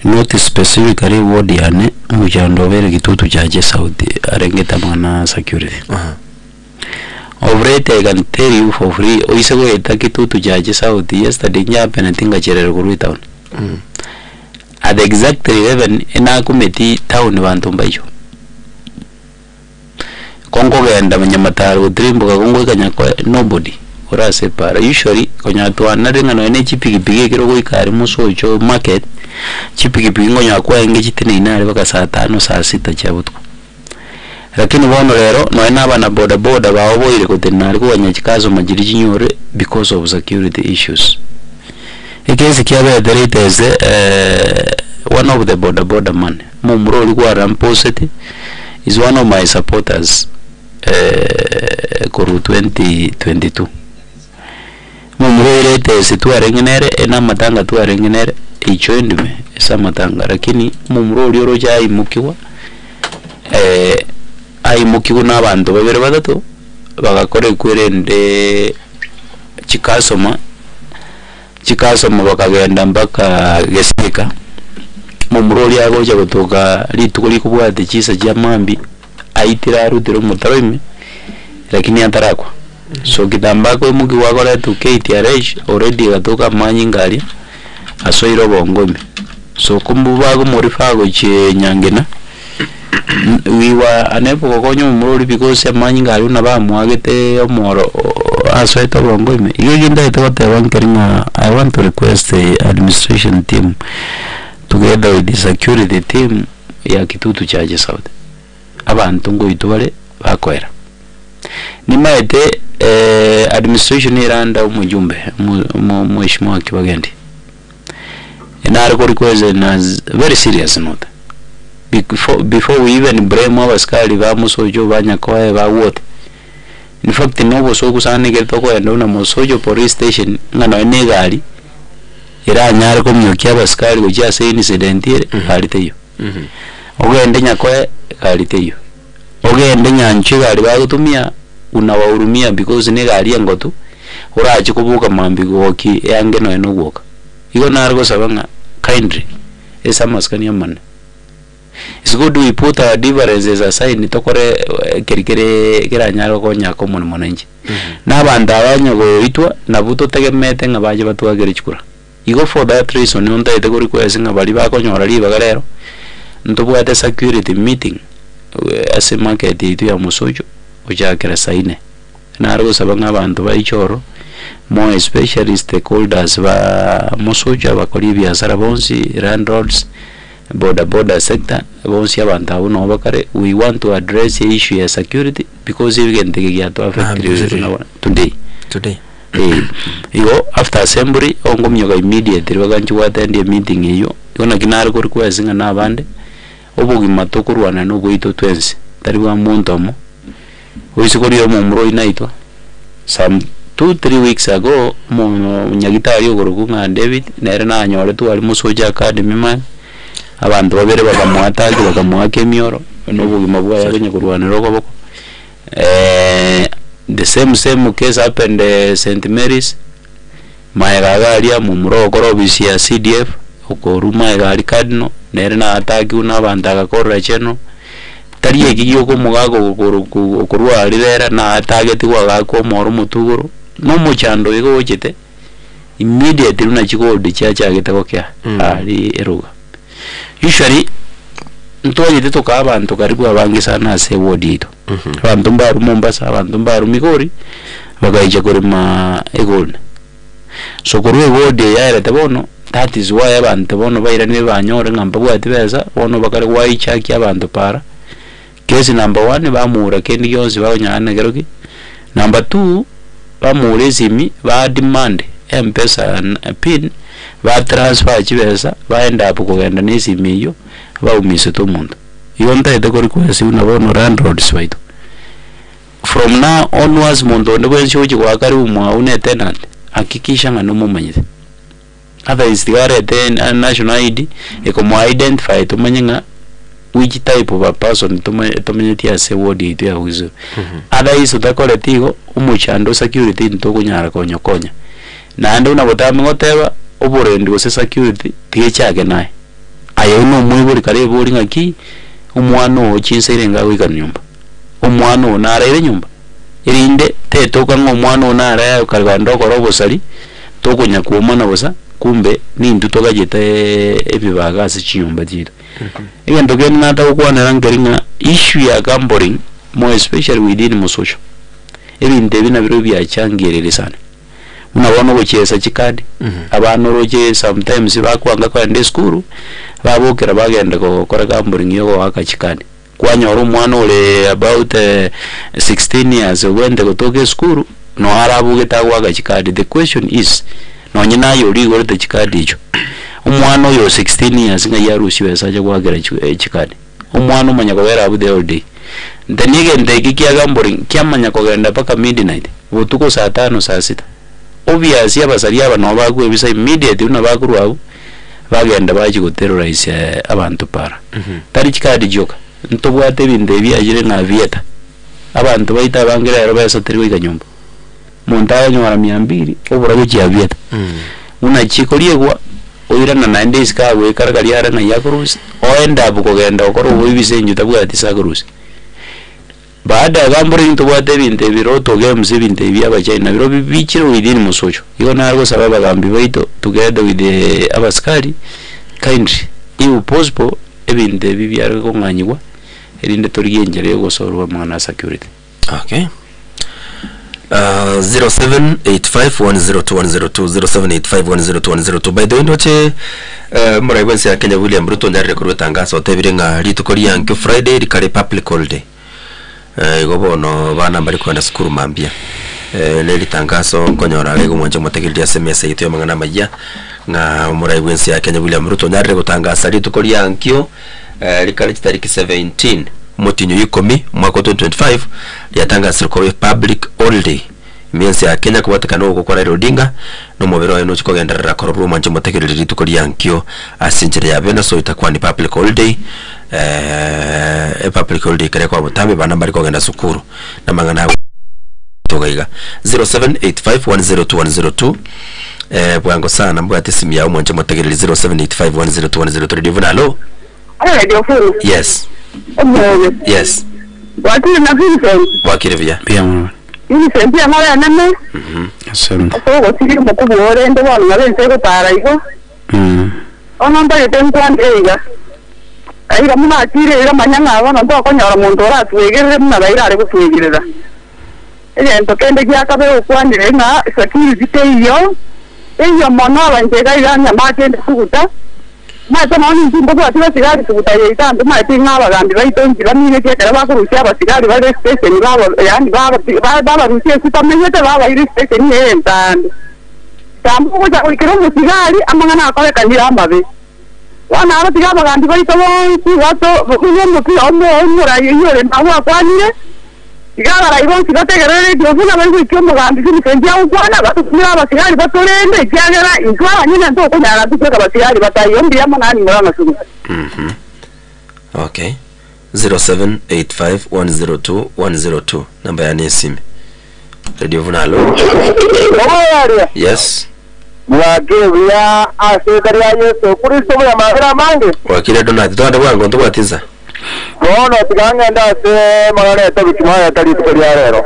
not specifically wodian mujando vera kitutu chaje Saudi arengeta mwana security. Overate I can tell you for free. Oisego etakitutu chaje Saudi yesterday nyape na tinga cherero kuru town. At exactly 11 ena kumeti town bantu mbayo. Kongo genda manyamataru trimbo kongo kanya nobody. Ora separa usually konya twana ringa no ene chipigipigi kiro goikari musocho market chipigipigi ngonya kwa enge chitene inari baka saa 5 saa 6 chabutko. Lakini bono lero no ena bana boda boda baoboire kutenari ko nyachikazo majiri chinyore because of security issues. Ikezi kiabe derite is one of the boda man mumro likuwa ramposeti is one of my supporters koru 2022 mumro ilete situa rengenere ena matanga tu rengenere ichoendime esa matanga lakini mumro lioro ja imukiwa aimukiwa n'abantu babere batatu bagakore kwerende chikasoma bakagenda mpaka Gesika mumuroli agoja kutoka litukuli kubwate chisa cha mambi aitira rutiro mutaroime lakini antarakwa so kidambako mugi wakora to KTRH already gatoka manyi ngari asoiro bongome so kumbu bago morifago che nyangena we were unable to go mumuroli because manyi ngari una bamwagete omoro asoito bongome iginda itote wankaringa. I want to request the administration team together with the security team ya kitutu chaje Saudi abantu ngo itubale bakwera nimaete administration iranda umujumbe mheshimiwa Kibagendi inari ko request na very serious note before we even blame our skali ba musojo banyakwae ba wote. In fact no so kusane geto ko endo na musojo police station ngano ene gari ira nyar ko myokia baskari go ja se incident ire kalite yo ogende nyakwe kalite yo ogende nyanchi gari ba gutumia unawahurumia because ne gari ngotu uraje kubuka mambi goki yange no eno goka igo nargo sabanga kindly esa maskani amane. It's good we put our differences aside nitokore kirikire kiranyaro ko nyako mononje nabanda abanyago itwa nabuto tegemete ngabaje batwagere chikura igo for that reason nonda itegori kwese ngabali bakonyora libaga rero ntubwate security meeting as a market itu ya musojo ujakera saine nargo sabanga abantu baichoro more especially stakeholders ba musojo bakori biashara bonsi landlords border sector bonsi abantu abo no bakare. We want to address the issue of security because we can take it to affect today iyo after assembly ongomyoga immediately baganchi attend the meeting iyo yona kinari ko request ngana abande obugima tokurwana no bwito 20 tari wa muntomo uisikori yo mumro inaitwa some 2-3 weeks ago nyagitari ogorokunga David nere na anyore tu ali musoja academy man abantu babere bakamwataki bakamwake myoro n'ubugima bwa yagenye kurwanira ko boko the same case happened St Mary's maegagaria mu murogoro bisi ya CDF ukoruma egari kadno nere na ataki una bandaga korra cheno tariye giyo ko mugago okurwa ribera na target wa ko moro mutuguru no muchando igo chete immediately una chiko de chacha gitako kya ari eruga. Usually ntoye ditoka abantu karibu abangi sana se wodito abantu mbaru Mombasa abantu mbaru Migori bagaije kurima egol so kurwe wodi ya rete bono that is why abantu bono baira ne banyore ngamba bwati beza bono bakari waichaki abantu para Case number 1 bamura kendi yonse banyana geroki. Number 2 bamure simi ba demand M-Pesa pin ba transfer chibesa baenda hapo kugenda n'isimi yo baumise to muntu. Iyo ndaite ko request unabona Android swipe. From now onwards muntu ndekwenshi uchi kwa kari umwa une tenant hakikisha ngano mumanyite. Otherwise tigarete national ID ikomo identify tumanyenga which type of a person tumenyeti ase ward itu ya wizo. Otherwise utakole tigo umuchando security ntokunyara konyokonya. Na ande unabotama ngoteba oborendi gose security tichage naye. Ayo no mwiburi kare buri ngaki umwano chinsere ngawe ikanyumba. Umwano narere nyumba. Irinde tetoka ngomwano nara ukarwando korobo sali tokunya kuomana bosa kumbe ni ndutoka jete ebibaga asichiyumba jira. Igendo geni nata ukwana ngeringa issue ya gambling more especially within musosho. Ebinde bina biro byacangirire sana. Unabona guchesa chikadi abantu roje sometimes bakwanga kwa ndi school babokera bagenda gukora gambling yo waka chikadi. Kwanyora umwana ule about 16 years wende gutoke school no harabuge tagwaga chikadi. The question is no nyina yo ligo te chikadi icho. Umwana yo 16 years nga yarusi wesa je gwagera chikadi. Umwana umanya kobera abu the all day. Ndenige ndege kya gambling kyamanya kogenda paka midnight. Butuko saa 5 saa 6. Obviously abasari abantu bagwe bisa immediate unabakuru abo bagenda baje go terrorize abantu para. Tari chikadi joka. Ntobwate binde byagire na vieta. Abantu baita bangira yaro basa teri ikanyumba. Montayo nyora 200 obura bya vieta. Una chikolie kwa oira na 9 days ka we karagari ara na yakurusi oenda bukogenda okoro ubise njuta bwa tisakurusi. Baada ya gambling tubwate binte biroto games binte byaba China biro bichiro within musocho. Iyo narwo sababa gambi baito together with the abaskari kindly. Iyo possible ebinte bibyara ko nganyigwa erinde torigenjere gosorwa mwana security. Okay. 0785102102 by the way ndoche muraiwense ya Kenya William Ruto ndare ko rutangazo tebirenga litukori yanke Friday rikare public holiday. Igobono bana bari kwenda skuru mambia. Leli tangazo nkonyora lego mwanje mutegelia SMS yityo mangana majya na muraiwense ya Kenya William Ruto ndare gutangaza litukori yankyo rikare tariki 17 Motinyo yikomi mwaka 2025 yatangaza ko public holiday miense ya Kenya kubatakana gukora Raila Odinga no mubero eno chikogenderera korobwo manje mutegerere litukori yankyo asinjire ya bena so itakuwa ni public holiday public holiday kare kwa butambe bana bari kogenda sukuru na mangana togaiga 0785102102 bwango sana mbwate simu ya manje mutegerere 0785102102 divuna hello yes yes Wakili na Vincent. Wakili vya pia mwana Vincent ya mara nane asante so wasiri mukubwa ore ndo wanu ngabense ko paraiko ono mbaye temkwandega aira muna atire ira manyanga abana ndo akonyora muntu ora atwegerere muna baira ari kutwegerera ento kende kyakabe okwandire na security teyo eyo mono abanjega iranya makende kuguta Mata maoni ntimbo kwa tiba sigari kubutaye itambe mata ngaba gambi bayitongira mine cyekara bakurushya abasigari bari station babo yani baba rushye sitamenyete baba iri station yentande tambo kuja ukiro musigari amangana akorekanira ambabe wana abatiga bagandi bayitobo wato kunye muti omura yiyore nawo akwanire igara ibon sigategerere cyofuna bari kwicyo mugandi sinifendia ukwana batumira abasigari batorende cyagera intwara nyine ndo kunyara tukweka abasigari batayombi yamanani ngorana suru okay 0785102102 namba ya Nesime Radio Vunalo yes Mwagevya asekari Yesu Kristo ya mahera mange wakile Donald tonde bwango ntubatiza Bono tiganga ndase magana tabikimaya tari tukari arero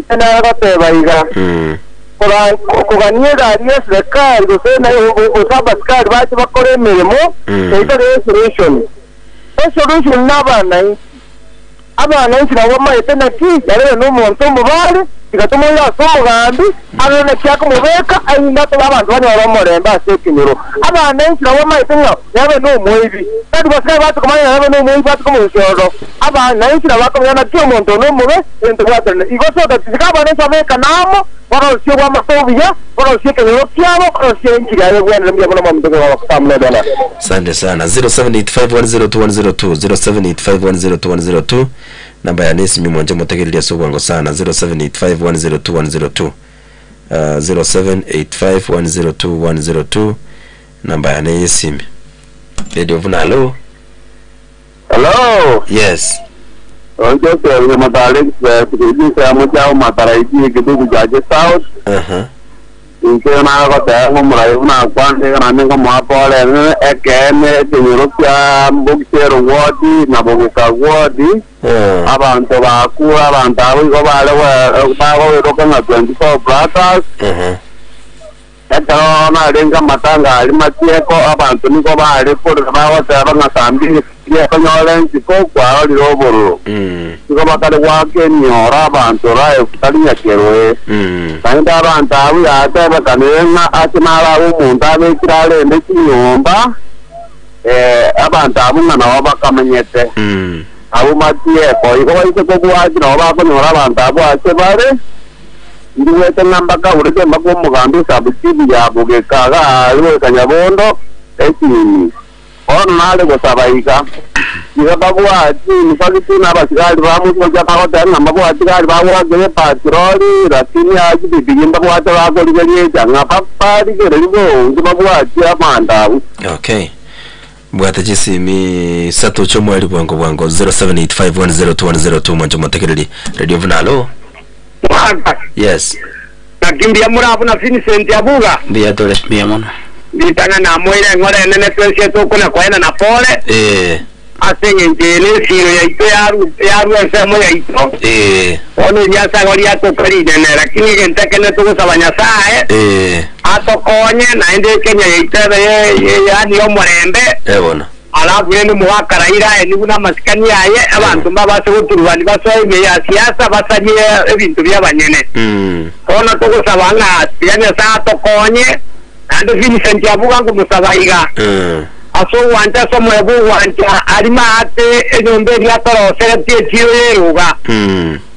Nana gateba iga kuganie gari ya serikali gusena usaba serikali bachi bakore mirimo ito solution solution n'abana nsinabo mayete naki yarere n'umuntu mubare igatuma ya so gambi abone cyako mubeka ayinda to abantu banyora moremba sekiniro abana inshira wa maite ngo yabe no muibi kandi basika batu kumanya yabe no muibi batu kumushoro abana inshira bakomya na cyo muntu no mube ento batene igoso gatikaba ne sabeka namo barosyo wa matobia barosyo kenyo kyabo barosyo injira yawe bwana mbya bona mamudogo wa kutamna dona. Asante sana. 0785102102 0785102102 namba ya nesi nyumonje motegereria sobwango sana 0785102102 0785102102 namba ya nesi Radio Vuna. Hello. Hello. Yes. Onjo kwa madale kwa mjao mataraiji kidogo jaje South. Nke na ko ta mo mura una kwande na ningo mapole ekene tinyorokya mbukero wodi na boguka wodi abantu bakura abantu abo go bale bawo roko na 24 brothers eta na lenga matanga ali matieko abantu niko bale por bawo ta banga sambi ya kanyole ndiko kwa liroboro niko bakale wake nyora abantu rae kutalinya keroe kandi abantu abo yata bakanenga atimara umuntu abekirale ndikiyomba abantu abo ngana wabakamenyete abo matieko iko bayise ko buwaji na wabakonyora abantu abo asebare ndiwe tengambaka ureke mbako mugambi sabukibi ya bugekaga aliwe kanyabondo ekini ono nale gosabaika ibabuwaji nifagiti n'abasigari bamusoja pakota n'ababuwaji babuwagere patroli lakini aji bibigimba buwaji bakolibelieja ngapapari kerelibo ngibabuwaji amandabu. Okay. Bwata jisimi sato chomo ali bwango 0785102102 manjo motekereri Radio Vuna. Hello. Yes. Nakimbia murabu na Vincent Abuga. Ndia tole bia mona. Bitanga na moira ngore nene twese tukuna kwaena na pole. Asenye njene siro ya ito yaru ensemo ya ito. Ono ya sagori ya tokari nene lakini gentake ne tuko sabanya sae. Ato konye na ende Kenya ya ito ya ni omorembe. Bona. Alafu yenu muhakaraira nibuna masikani yaye abantu babase guturubani basoye ya siasa basanye ebintu byabanyene ona toko sabanga yani sa tokonye ando Vincent Abuga ngumusabayiga aso wanta somo yabu wanta alima ate enyombe ya toro serete tiyeruga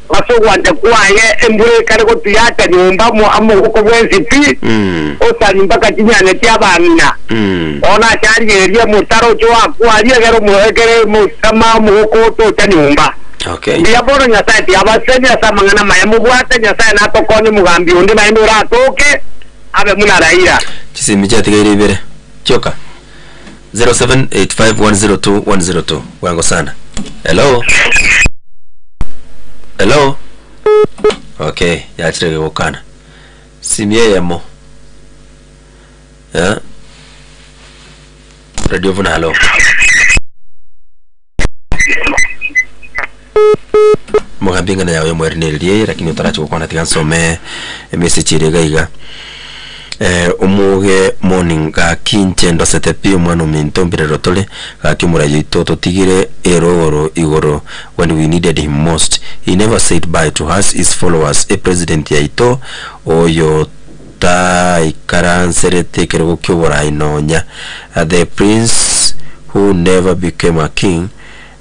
aso wanta kwaye embure kare ko tuyata nyumba mu amo ko bwenzipi osali mpaka kinyane tyabana ona cyari yeriye mutaro cyo akwariye gero muhegere mutama mu ko to tanyumba. Okay. Ndiaboro nyasati abasenya samangana mayamu bwate nyasai na tokoni mugambi undi na indura atoke abe muna raira chisimi chatigere ibere choka 0785102102 wango sana. Hello. Hello. Okay, yachirege gukana simye yamo Radio Vuna. Hello. Mugambinga na yawe mwerineriye lakini utarachi gukwana tigansome message iregaiga umuge morning ga kinchendo setepi umwana minto mbirero tole akimura yito totigire eroro igoro when we needed him most. He never said bye to us, his followers. A president yaito oyo ikaranserete kerego kyobora inonya. The prince who never became a king,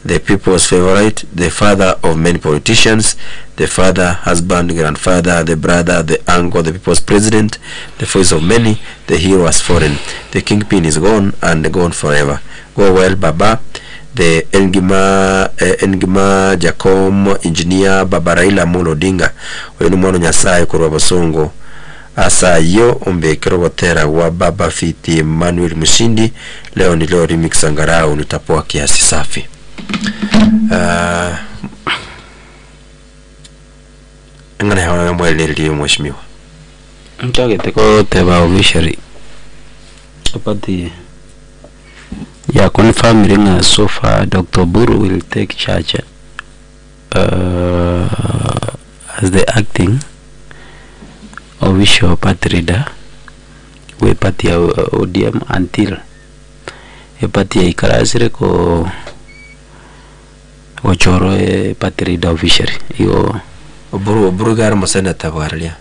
the people's favorite, the father of many politicians, the father, husband, grandfather, the brother, the uncle, the people's president, the voice of many, the hero has fallen. The kingpin is gone and gone forever. Go well, Baba. The Engima Jacom engineer Baba Raila Amolo Odinga wenu mwana nyasaye kurwa basongo asa yo ombe kirogotera wa Baba Fiti Emmanuel Mushindi. Leo ni leo remix angarau nitapoa kiasi safi. Ngana hawana mwele niliyo mheshimiwa mchagete ko teba obishari apati ya confirming nga so far Dr. Buru will take charge as the acting official party leader we party ODM until e party ya ikarasire ko ochoro e party leader officially iyo Oburu gara mo senator bwaralia.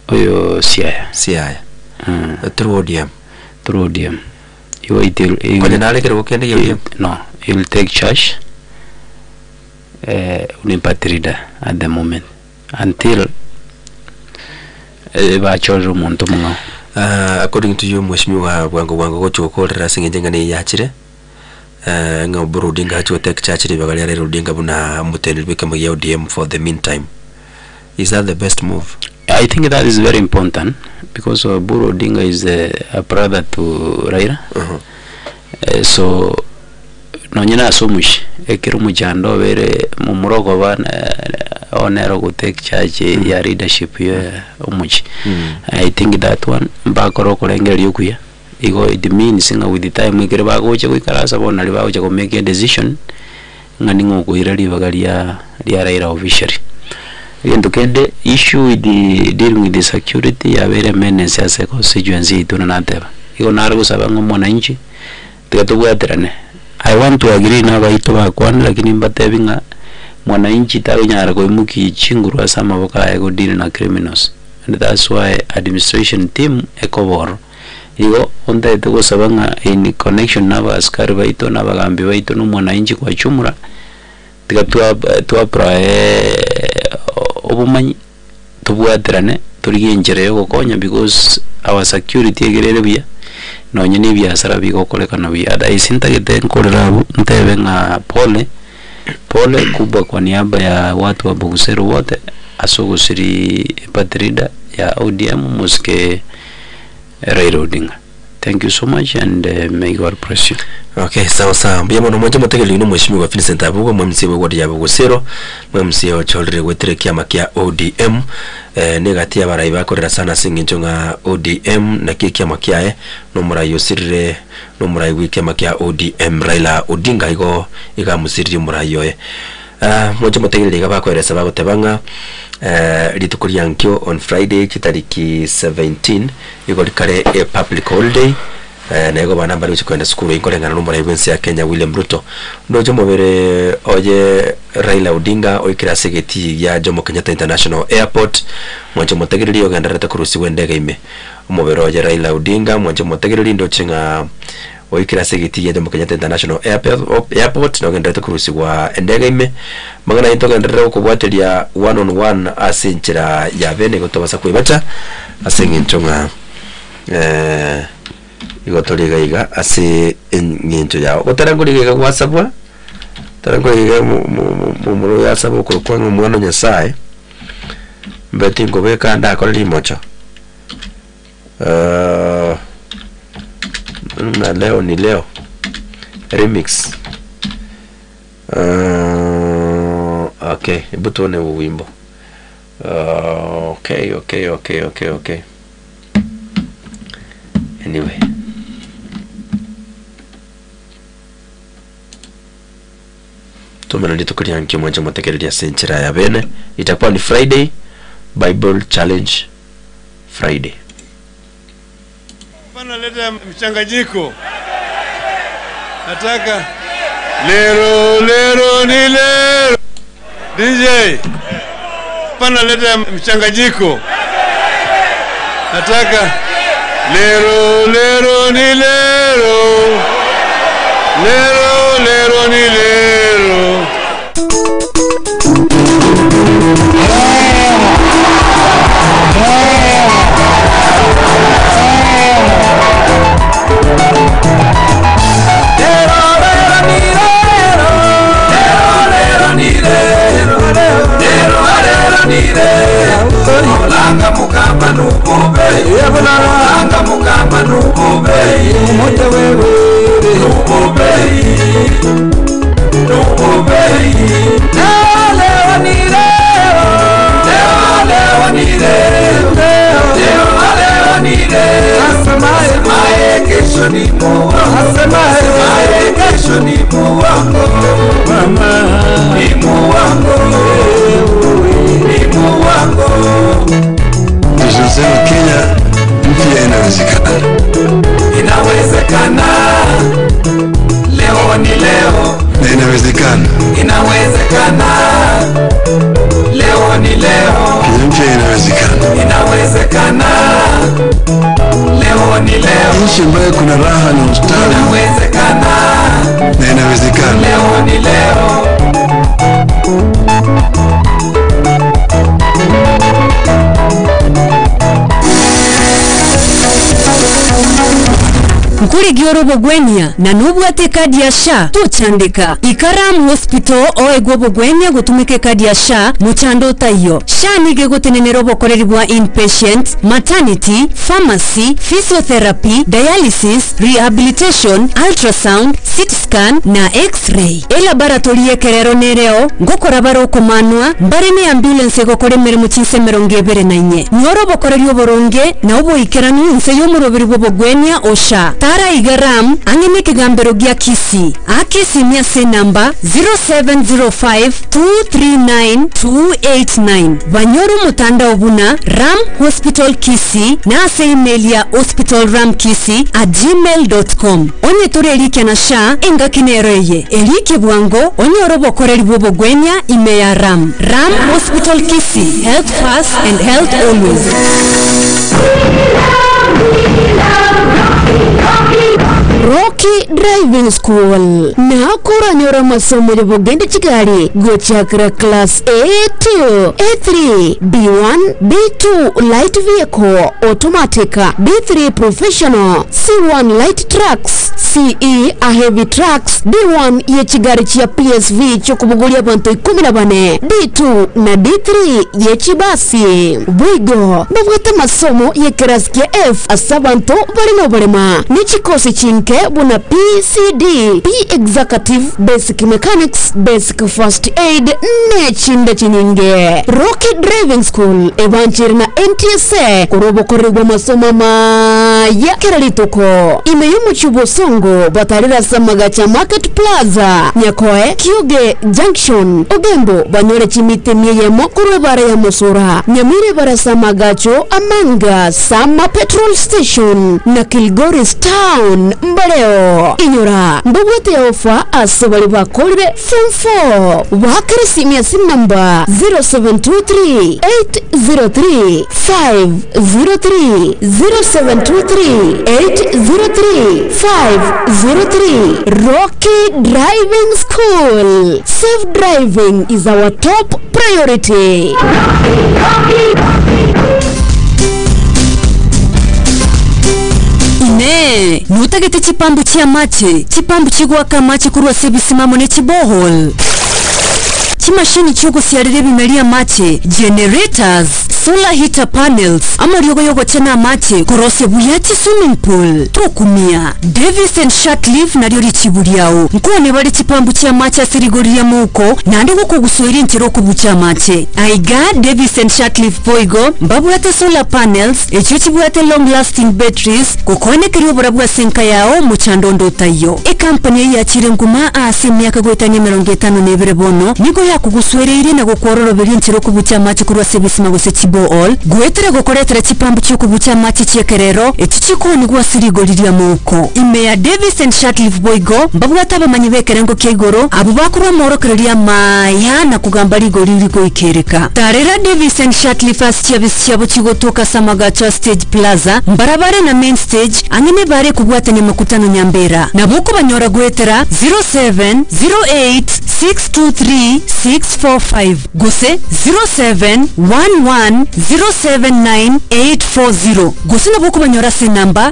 Oyo Siaya. Through ODM. You will No, he will take charge. Unipatrida at the moment until according to you Mheshimiwa wango gochukorera singenga ne yachire nga Oburu Odinga to take charge de bagalia Odinga buna mutende become ODM for the meantime. Is that the best move? I think that is very important because Oburu Odinga is a brother to Raila. So nonyina somush ekirumu chando bere mumurogo ban onero go take charge ya leadership ya umuchi. I think that one bakoro kolengeri yokuya igo it means nga with the time ikere bagoche kuikarasa bona ali bagoche ko make a decision ngani ngo irali bagalia lia Raila officially. Yendo kende issue with the dealing with the security ya bere menace as a constituency tunanateba igo nargo sabango mwananchi tukatubwaterane. I want to agree na baito bakwana lakini mbatebinga mwananchi tawe nyara ko imuki chinguru asama boka ego deal na criminals, and that's why administration team ekobor igo onda tego sabanga in connection na askari baito na bagambi baito no mwananchi kwa chumura tuwa obumanyi tubwaterane turigenjere gokonya because our security egerere bia nonye ni biasara bigokolekana biada isintagete nkorera ntebe nga pole kubwa kwa niaba ya watu wa Bugusero wote asogosiri patrida ya ODM muske Raila Odinga. Thank you so much and may God bless you. Okay, sawa mbiyamo no mmoja mutegeli no Mheshimiwa Vincent Abugo mwemsi we wodi ya Bugusero mwemsi wa cholre wetere kiama kia ODM negati ya barai bakorera sana singinjo nga ODM na kiama kiae no murai yosirire no murai wiki kia ODM Raila Odinga iga musiriri murai yoe mmoja mutegeli ga bakorera sababu tebanga litukuria nkyo on Friday kitariki 17 igo likare a public holiday na ego bana bali kwenda skulu ikolengana no murai wensi ya Kenya William Ruto ndo jomo bere oye Raila Odinga oikira segeti ya Jomo Kenyatta International Airport mwanjo mutegeli yoganda rata kurusi wendege ime umobere oye Raila Odinga mwanjo mutegeli ndo chinga oikira segeti ya Jomo Kenyatta International Airport no ganda rata kurusi wa endege ime magana into ganda rata kubwatelia one on one asinchira ya bene gotobasa kwibata asengintonga igotoriga iga ase nginto yao otaranguriga WhatsApp taranguriga mu WhatsApp ko kwa mwana nyasaye mbeti ngobeka nda ko limocho na leo ni leo remix okay butone wimbo okay anyway tumenalito kulia nkyo mmoja mutekelea senchira ya bene itakuwa ni Friday Bible Challenge Friday. Pana leta mchanganyiko. Nataka lero ni lero. DJ. Pana leta mchanganyiko. Nataka lero ni lero. Lero ni lero. Olanga mukamba nubube, olanga mukamba nubube, umoja wewe nubube, leo ni leo, asemaye kesho ni Mungu, asemaye kesho ni Mungu, mama ni Mungu. Tunasema Kenya mpya inawezekana. Leo ni leo. Na inawezekana. Inawezekana. Leo ni leo. inawezekana. Inawezekana. Leo ni leo. Nchi ambayo kuna raha na ustawi. Inawezekana. Na inawezekana. Leo ni leo. Nkuri giorobo gwenya na nubwate kadi ya SHA tuchandika Ikaram Hospital oegwo bogwenya gutumike kadi ya SHA muchando tayo SHA nige gutenenero bokoreribwa inpatient maternity pharmacy physiotherapy dialysis rehabilitation ultrasound CT scan na x-ray e laboratory ekerero nereo ngokora baroko manwa mbare ne ambulance gokore mere muchinse meronge bere nainye nyoro bokorerio boronge na ubo ikeranu nse yomurobiri bogwenya o SHA Tara Igaram angene kigambero gia kisi akisi mia se namba 0705239289 Banyoru mutanda obuna Ram Hospital Kisi na se email ya hospitalramkisi@gmail.com onye tore elike na SHA enga kinereye elike bwango onye orobo koreri bobo gwenya ime ya Ram Hospital Kisi, health first and health always. Rocky Driving School na akora nyora masomo ya bogende chigari gochakra class A2 A3 B1 B2 light vehicle automatic B3 professional C1 light trucks CE a heavy trucks D1 ye chigari chia PSV chokubugulia banto 14 D2 na D3 ye chibasi Bwigo bavwata masomo ye keraskia F asabanto barino barema ni chikosi chinke buna PCD P executive basic mechanics basic first aid nechinda chininge Rocket Driving School evanchiri na NTSA kurobo koribwa masomo ya keralitoko imeyumu chubo songo batarira samagacha market plaza nyakoe Kyuge junction Ogembo banyore chimite miyemo kurwe bara ya Mosura nyamire bara samagacho Amanga Sama petrol station na Kilgoris town Mbaleo inyora mbogwete ya ofa asebali bakolire form 4 wakarisi miasi namba 0723 803 503 0723 803 503 Rocky Driving School. Safe driving is our top priority. Ine nutagete chipambu chia mache chipambu chigwaka mache kurwa sebisimamo ne chibohol chimashini chugo siarire bimelia mache generators solar heater panels ama yogo chena mache korose buyati swimming pool tokumia Davis and Shatleaf na ryori chiburiao nkone bali chipambu chia mache asirigoria muko nande guko gusoiri ntiro kubucha mache aiga Davis and Shatleaf boigo babu yate solar panels echo chibuyate long lasting batteries kokone kiriyo borabwa senka yao muchandondo tayo e company ya chirenguma asimya kagwetanye 50 nebere bono niko ya kuguswerere na gukororo biri ntiro kubucha mache kurwa sebisima gose chibo all gwetere gukoretera chipambu cyo kubucha mache cyekerero echichikoni gwasirigoriria muko ime ya Davis and Shatleaf boigo mbabwata bamanyi bekerengo kegoro abo bakurwa morokereria maya na kugamba rigoriri ko ikereka tarera Davis and Shatleaf asya bisyabo chigotoka samagacha stage plaza mbarabare na main stage angene bare kubwatanya makutano nyambera nabuko banyora gwetera 0708623645 gose 0711079840 gose nabuko banyora se namba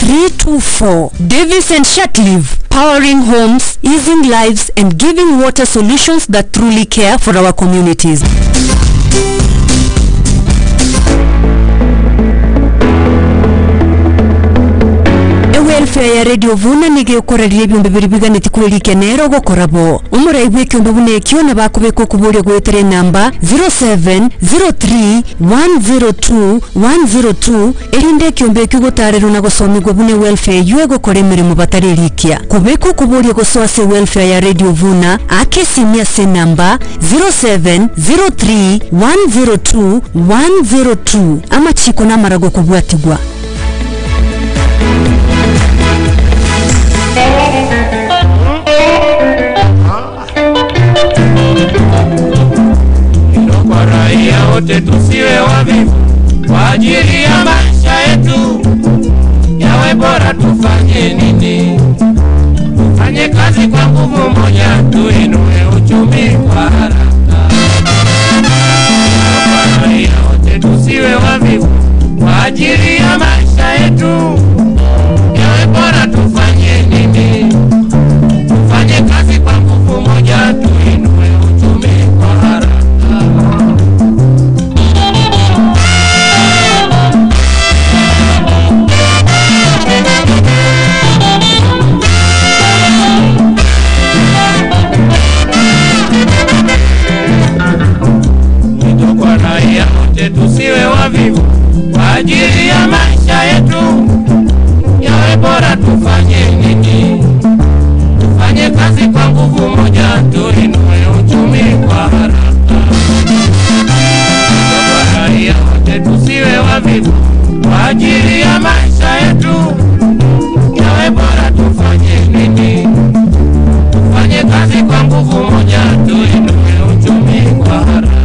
0711079324 Davis and Shatleaf, powering homes, easing lives and giving water solutions that truly care for our communities. Welfare ya Radio Vuna nige ukorarire byombe biribigane tikulirike nero gokorabo umura ibweke mbune kiona bakubeko kubure gwetere namba 0703102102 erinde kyombe kigutarero na gosomigwa bune welfare yuwe gokore mirimo bataririkia kubeko kubure goswase welfare ya Radio Vuna akesimia se namba 0703102102 ama chiko na marago kubwatigwa wote tusiwe wavivu kwa ajili ya maisha yetu yawe bora. Tufanye nini? Tufanye kazi kwa nguvu moja, tuinue uchumi kwa haraka. Raia wote tusiwe wavivu kwa ajili ya maisha yetu yawe bora. Tufanye nini? Tufanye kazi kwa nguvu moja, tuinue uchumi kwa haraka. Mwito kwa raia wote tusiwe wavivu kwa ajili ya maisha yetu yawe bora. Tufanye nini? Tufanye kazi kwa nguvu moja, tuinue uchumi kwa haraka. Kwa raia wote tusiwe wavivu kwa ajili ya maisha yetu yawe bora. Tufanye nini? Tufanye kazi kwa nguvu moja, tuinue uchumi kwa haraka.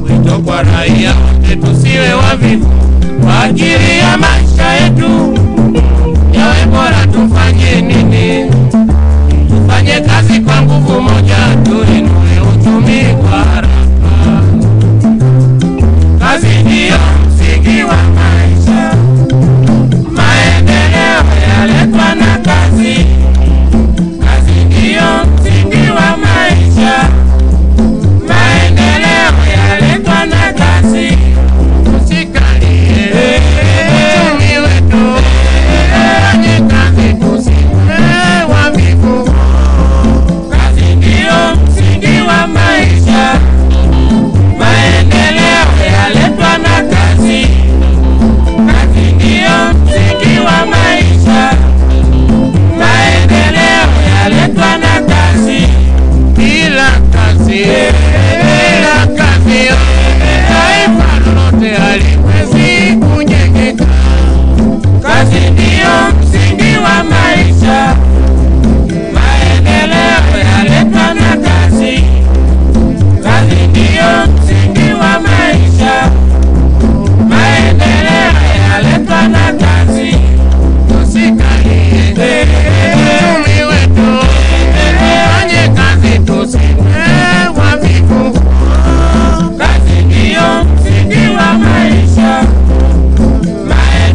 Wito kwa raia wote tusiwe wavivu kwa ajili ya maisha yetu yawe bora. Tufanye nini? Tufanye kazi kwa nguvu moja, tuinue uchumi kwa haraka. Kazi ndiyo msingi wa maisha, maendeleo yaletwa na kazi. Kazi ndiyo msingi wa maisha, maendeleo yaletwa na kazi. Usikalie uchumi wetu, fanye kazi tusiwe wavivu. Kazi ndiyo msingi wa maisha, maendeleo yaletwa na kazi. Kazi ndiyo msingi wa maisha, maendeleo yaletwa na kazi. Bila kazi, taifa lolote haliwezi kujengeka. Kazi ndiyo msingi wa maisha, maendeleo yaletwa na kazi. Kazi ndiyo msingi wa maisha, maendeleo yaletwa na kazi. Tusikalie uchumi wetu, fanye kazi tusiwe wavivu. Kazi ndiyo msingi wa maisha, maendeleo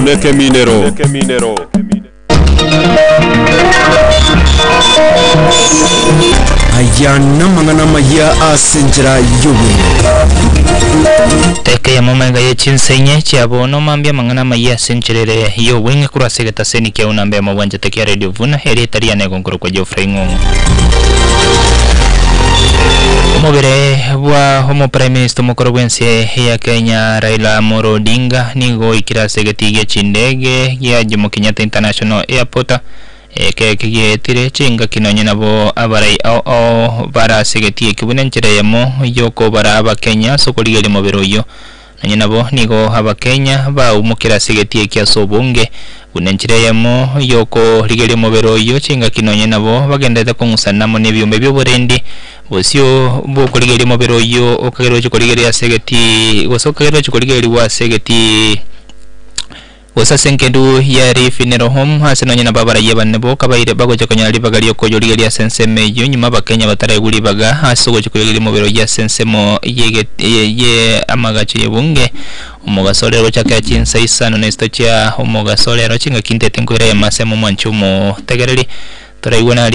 Neke minero. Ayana mangana maya asenjera yubu. Teke ya momega ye chinsenye chiabo no mambia mangana maya senjerere yo winge kurase geta seni kia unambe mawanja teke ya Radio Vuna heri taria nego nkuru kwa Geoffrey Ngongo. Mobere wa homo prime minister mokorowense ya Kenya Raila Amolo Odinga nigo ikirase getiye chindege ya Jomo Kenyatta International Airport ke tire chinga kinonye nabo abarai o bara segetiye kibunenchire yamo yoko bara aba Kenya sokoligeli mobero yo nanye nabo nigo aba Kenya ba umukira segetiye kya sobunge bunenchire yamo yoko ligeli mobero yo chinga kinonye nabo bagendete kungusanamo nebyombe byoborendi bosio bokoligeli mobero yo okagero chikoligeli ya segeti wasokagero chikoligeli wa segeti wasa senkedu ya rifinero home hasino nyina babara yebanne bo kabaire bago jakonya libagali yo kojoligeli ya senseme yo nyuma bakenya bataraguli baga hasogo chikoligeli mobero ya sensemo ye amagachi yebunge umugasolero chaka chinsa isano nesto cha umugasolero chinga kintete ngwere masemo manchumo tegereli toraiwana